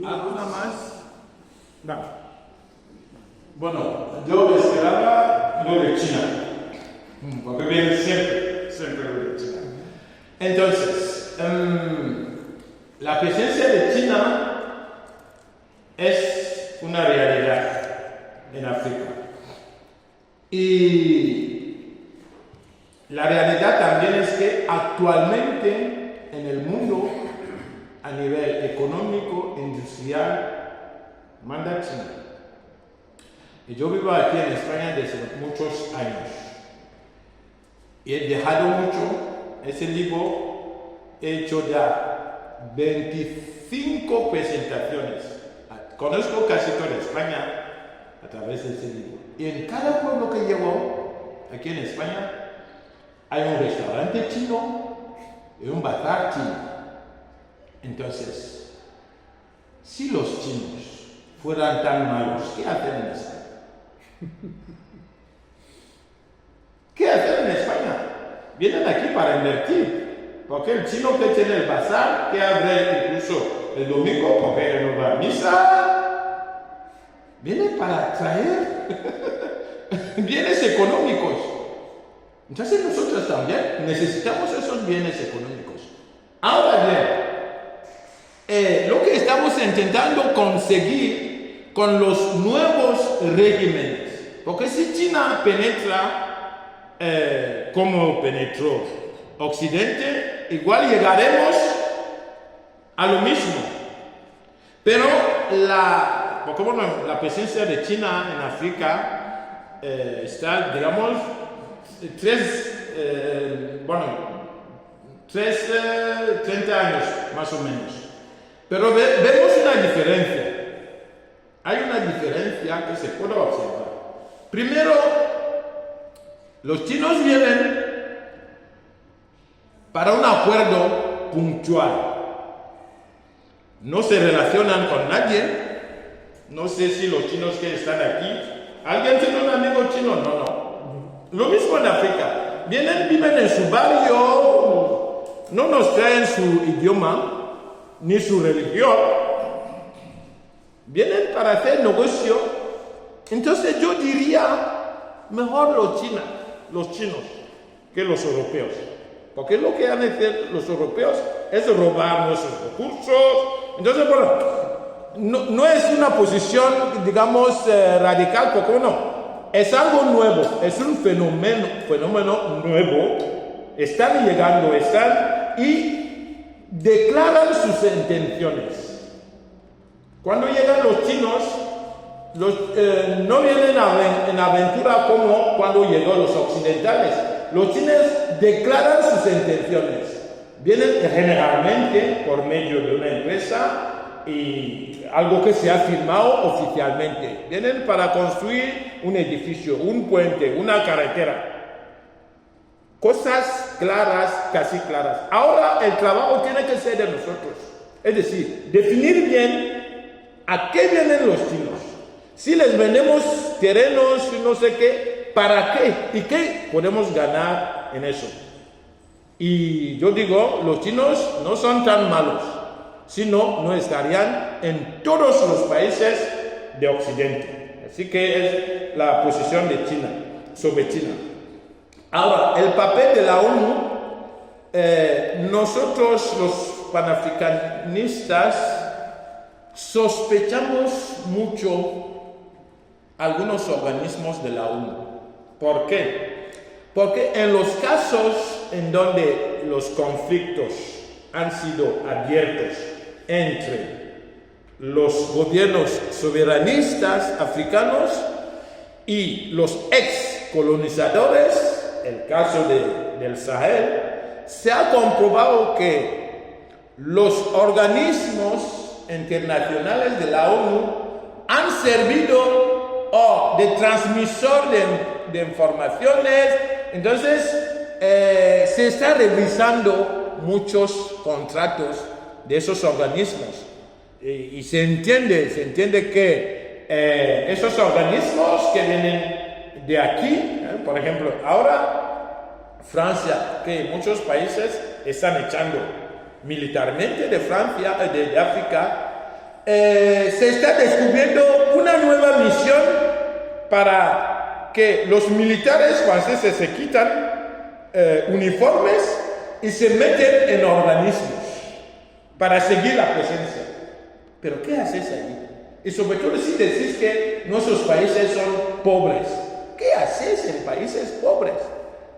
¿Alguna más? No. Bueno, yo esperaba lo de China, porque viene siempre lo de China. Entonces, la presencia de China es una realidad en África. Y la realidad también es que actualmente en el mundo, a nivel económico, industrial, manda China. Y yo vivo aquí en España desde muchos años. Y he dejado mucho ese libro, he hecho ya 25 presentaciones. Conozco casi toda España a través de ese libro. Y en cada pueblo que llevo, aquí en España, hay un restaurante chino y un bazar chino. Entonces, si los chinos fueran tan malos, ¿qué hacen en España? ¿Qué hacen en España? Vienen aquí para invertir. Porque el chino que tiene el bazar, que abre incluso el domingo porque no va a misa, viene para traer bienes económicos. Entonces nosotros también necesitamos esos bienes económicos. Ahora bien, lo que estamos intentando conseguir con los nuevos regímenes, porque si China penetra como penetró Occidente, igual llegaremos a lo mismo. Pero la presencia de China en África está, digamos, 30 años más o menos. Pero vemos una diferencia. Hay una diferencia que se puede observar. Primero, los chinos vienen para un acuerdo puntual. No se relacionan con nadie. No sé si los chinos que están aquí, ¿alguien tiene un amigo chino? No. Lo mismo en África. Vienen, viven en su barrio, no nos traen su idioma ni su religión. Vienen para hacer negocio. Entonces yo diría, mejor los chinos que los europeos. Porque lo que han hecho los europeos es robar nuestros recursos. Entonces, bueno, no es una posición, digamos, radical, porque no, es algo nuevo, es un fenómeno nuevo. Están llegando, y declaran sus intenciones. Cuando llegan los chinos, no vienen en aventura como cuando llegó los occidentales. Los chinos declaran sus intenciones. Vienen generalmente por medio de una empresa y algo que se ha firmado oficialmente. Vienen para construir un edificio, un puente, una carretera. Cosas claras, casi claras. Ahora el trabajo tiene que ser de nosotros. Es decir, definir bien a qué vienen los chinos. Si les vendemos terrenos y no sé qué, ¿para qué? ¿Y qué podemos ganar en eso? Y yo digo, los chinos no son tan malos, sino no estarían en todos los países de Occidente. Así que es la posición de China, sobre China. Ahora, el papel de la ONU, nosotros los panafricanistas sospechamos mucho algunos organismos de la ONU. ¿Por qué? Porque en los casos en donde los conflictos han sido abiertos entre los gobiernos soberanistas africanos y los ex colonizadores, el caso del Sahel, se ha comprobado que los organismos internacionales de la ONU han servido de transmisor de informaciones. Entonces se está revisando muchos contratos de esos organismos y se entiende que esos organismos que vienen de aquí, por ejemplo, ahora Francia, que muchos países están echando militarmente de Francia, de África, se está descubriendo una nueva misión para que los militares franceses se quitan uniformes y se meten en organismos para seguir la presencia. Pero ¿qué haces allí? Y sobre todo si decís que nuestros países son pobres. ¿Qué haces en países pobres?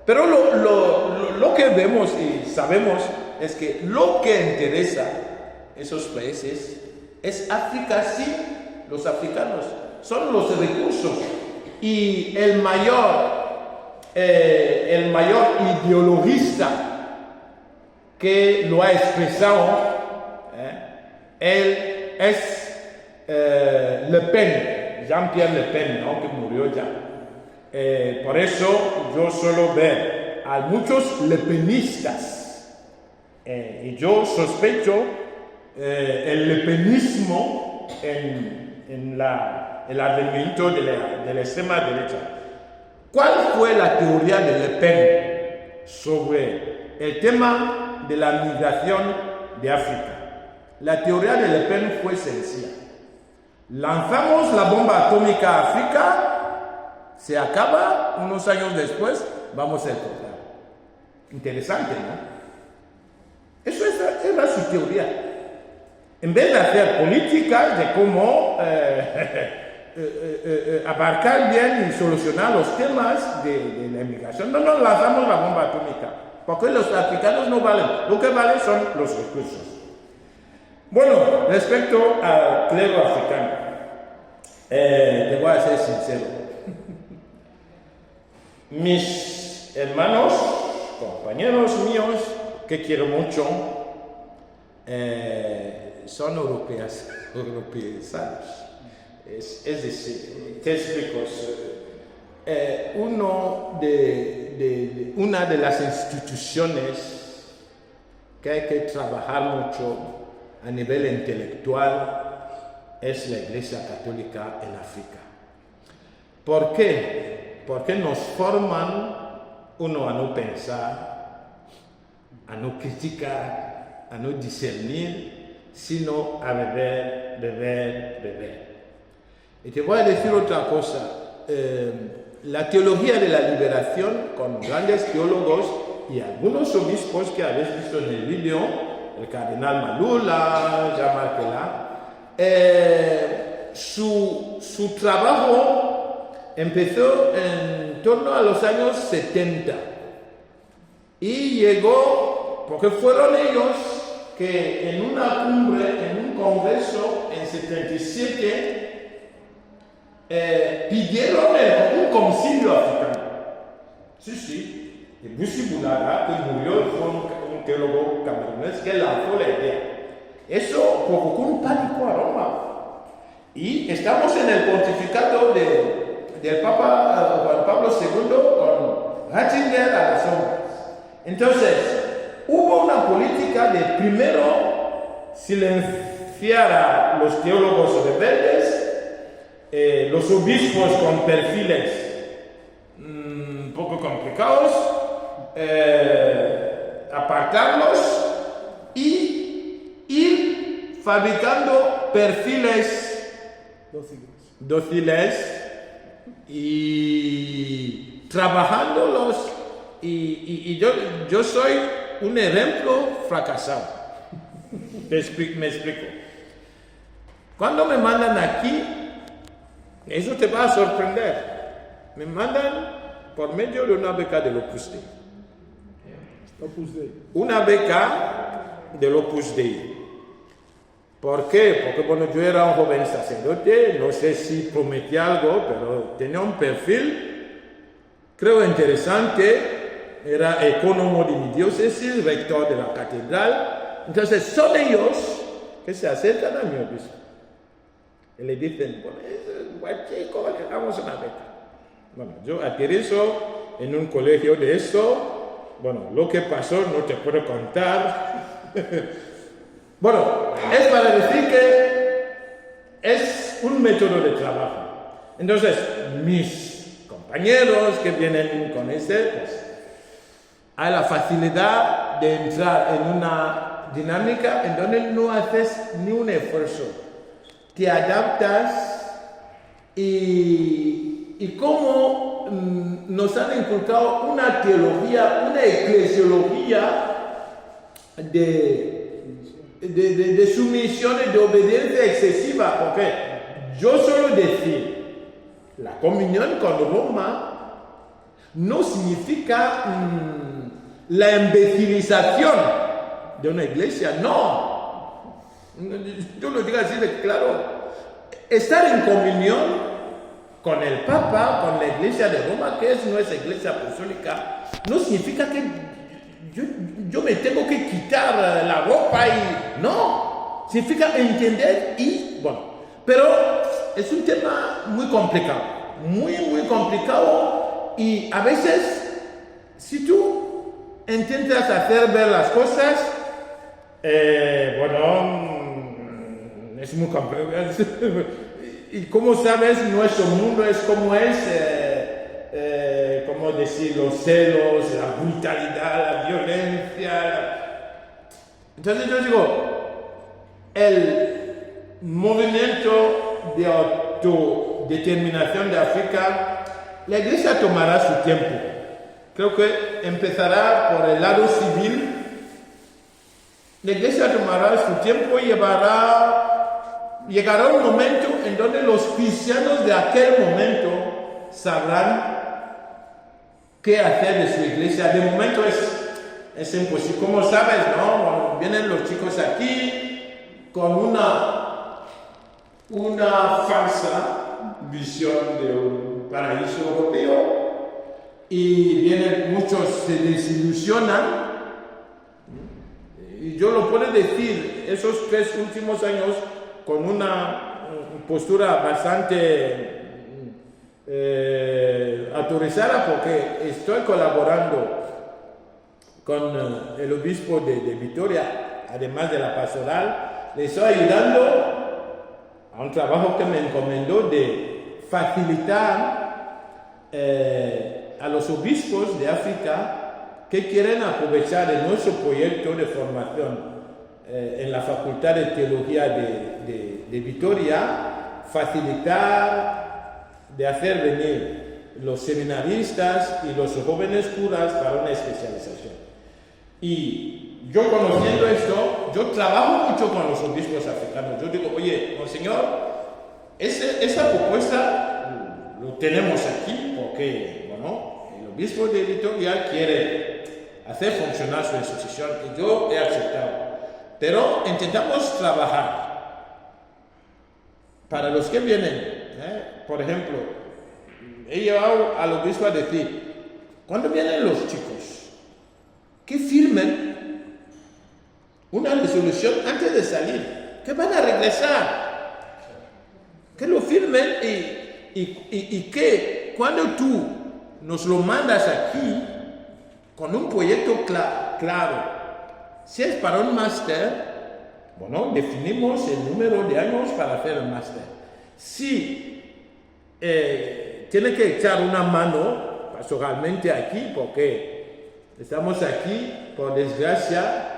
Pero lo que vemos y sabemos es que lo que interesa a esos países es África, sí, los africanos, son los recursos. Y el mayor ideologista que lo ha expresado, él es Le Pen, Jean-Pierre Le Pen, ¿no? Que murió ya. Por eso yo suelo ver a muchos lepenistas y yo sospecho el lepenismo en el advenimiento de la extrema derecha. ¿Cuál fue la teoría de Le Pen sobre el tema de la migración de África? La teoría de Le Pen fue sencilla. Lanzamos la bomba atómica a África, se acaba, unos años después vamos a encontrar. Interesante, ¿no? Eso era su teoría. En vez de hacer políticas de cómo abarcar bien y solucionar los temas de la inmigración, no nos lanzamos la bomba atómica, porque los africanos no valen. Lo que valen son los recursos. Bueno, respecto al clero africano, te voy a ser sincero. Mis hermanos, compañeros míos, que quiero mucho, son europeizados. Es decir, te explico. Una de las instituciones que hay que trabajar mucho a nivel intelectual es la Iglesia Católica en África. ¿Por qué? Porque nos forman uno a no pensar, a no criticar, a no discernir, sino a beber. Y te voy a decir otra cosa. La teología de la liberación, con grandes teólogos y algunos obispos que habéis visto en el vídeo, el cardenal Malula, Jean-Marc Ella, su trabajo empezó en torno a los años 70 y llegó porque fueron ellos que en una cumbre, en un congreso en 77, pidieron un concilio africano. Sí. Y Bussi Bulaga, que murió, fue un teólogo camerunés que lanzó la idea. Eso provocó un pánico a Roma. Y estamos en el pontificado del Papa Juan Pablo II con Ratzinger a las sombras. Entonces, hubo una política de primero silenciar a los teólogos rebeldes, los obispos con perfiles un poco complicados, apartarlos y ir fabricando perfiles dóciles y trabajándolos. Y yo soy un ejemplo fracasado. Me explico. Cuando me mandan aquí, eso te va a sorprender. Me mandan por medio de una beca del Opus Dei. Una beca del Opus Dei. ¿Por qué? Porque bueno, yo era un joven sacerdote, no sé si prometí algo, pero tenía un perfil, creo, interesante. Era ecónomo de mi diócesis, rector de la catedral. Entonces son ellos que se acercan a mi obispo y le dicen, bueno, es buen chico, le damos una beca. Bueno, yo aterrizo en un colegio de esto. Bueno, lo que pasó no te puedo contar. Bueno, es para decir que es un método de trabajo. Entonces, mis compañeros que vienen con pues, hay la facilidad de entrar en una dinámica en donde no haces ni un esfuerzo. Te adaptas y como nos han inculcado una teología, una eclesiología de sumisión y de obediencia excesiva, porque yo suelo decir, la comunión con Roma no significa la imbecilización de una iglesia, no. Yo lo digo así de claro. Estar en comunión con el Papa, con la Iglesia de Roma, que es nuestra Iglesia Apostólica, no significa que yo me tengo que quitar la ropa y... No, significa entender y... Bueno, pero es un tema muy complicado, muy complicado, y a veces, si tú intentas hacer ver las cosas, es muy complicado. Y como sabes, nuestro mundo es como es, como decir, los celos, la brutalidad, la violencia. Entonces yo digo, el movimiento de autodeterminación de África, la Iglesia tomará su tiempo. Creo que empezará por el lado civil. La Iglesia tomará su tiempo y llegará un momento en donde los cristianos de aquel momento sabrán qué hacer de su iglesia. De momento es imposible. Como sabes, ¿no? Vienen los chicos aquí con una falsa visión de un paraíso europeo, y vienen muchos, se desilusionan. Y yo lo puedo decir, esos 3 últimos años, con una postura bastante autorizada, porque estoy colaborando con el obispo de Vitoria, además de la pastoral. Le estoy ayudando a un trabajo que me encomendó de facilitar a los obispos de África que quieren aprovechar de nuestro proyecto de formación en la Facultad de Teología de Vitoria, facilitar de hacer venir los seminaristas y los jóvenes curas para una especialización. Y yo, conociendo esto, yo trabajo mucho con los obispos africanos. Yo digo, oye, monseñor, esa propuesta lo tenemos aquí porque, bueno, el obispo de Vitoria quiere hacer funcionar su institución y yo he aceptado. Pero intentamos trabajar para los que vienen. Por ejemplo, he llevado al obispo a decir, cuando vienen los chicos, que firmen una resolución antes de salir, que van a regresar, que lo firmen y que cuando tú nos lo mandas aquí con un proyecto claro, si es para un máster, bueno, definimos el número de años para hacer el máster. Si tiene que echar una mano pastoralmente aquí, porque estamos aquí, por desgracia,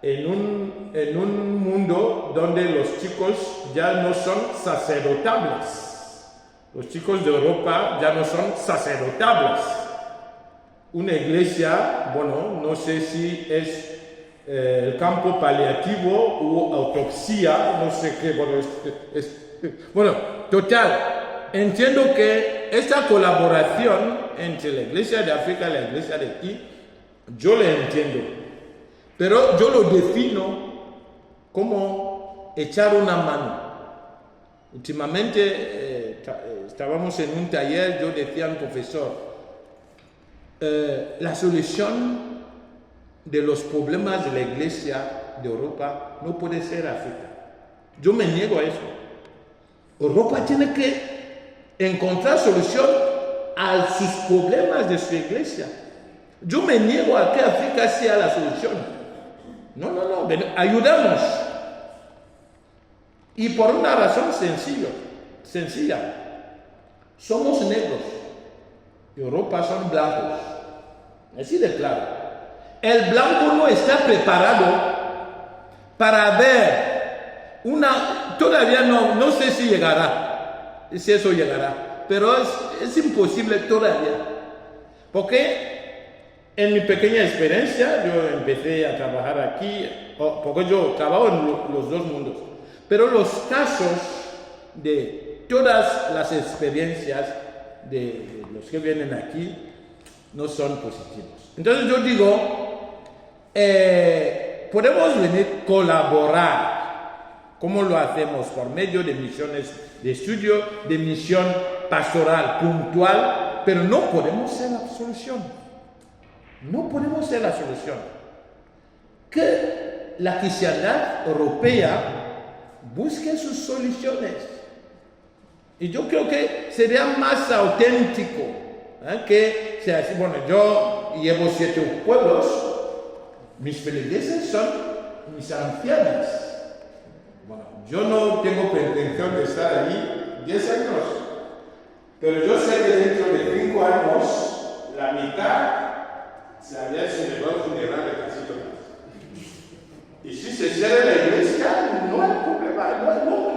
en un mundo donde los chicos ya no son sacerdotables. Los chicos de Europa ya no son sacerdotables. Una iglesia, bueno, no sé si es el campo paliativo u autopsia, no sé qué, bueno, total, entiendo que esta colaboración entre la Iglesia de África y la Iglesia de aquí, yo la entiendo, pero yo lo defino como echar una mano. Últimamente estábamos en un taller, yo decía al profesor, la solución de los problemas de la Iglesia de Europa no puede ser África. Yo me niego a eso. Europa tiene que encontrar solución a sus problemas de su Iglesia. Yo me niego a que África sea la solución. No, ayudamos. Y por una razón sencilla. Somos negros. Europa son blancos. Así de claro. El blanco no está preparado para ver todavía no sé si llegará, si eso llegará, pero es imposible todavía, porque En mi pequeña experiencia, yo empecé a trabajar aquí, porque yo trabajo en los dos mundos, pero los casos de todas las experiencias de los que vienen aquí no son positivos. Entonces yo digo, podemos venir a colaborar. ¿Cómo lo hacemos? Por medio de misiones de estudio, de misión pastoral puntual, pero no podemos ser la solución. No podemos ser la solución. Que la cristiandad europea busque sus soluciones. Y yo creo que sería más auténtico que sea así. Bueno, yo llevo 7 pueblos, mis feligreses son mis ancianas. Bueno, yo no tengo pretensión de estar ahí 10 años, pero yo sé que dentro de 5 años la mitad se había celebrado funeral de casi todas. Y si se cierra la iglesia, no hay problema, no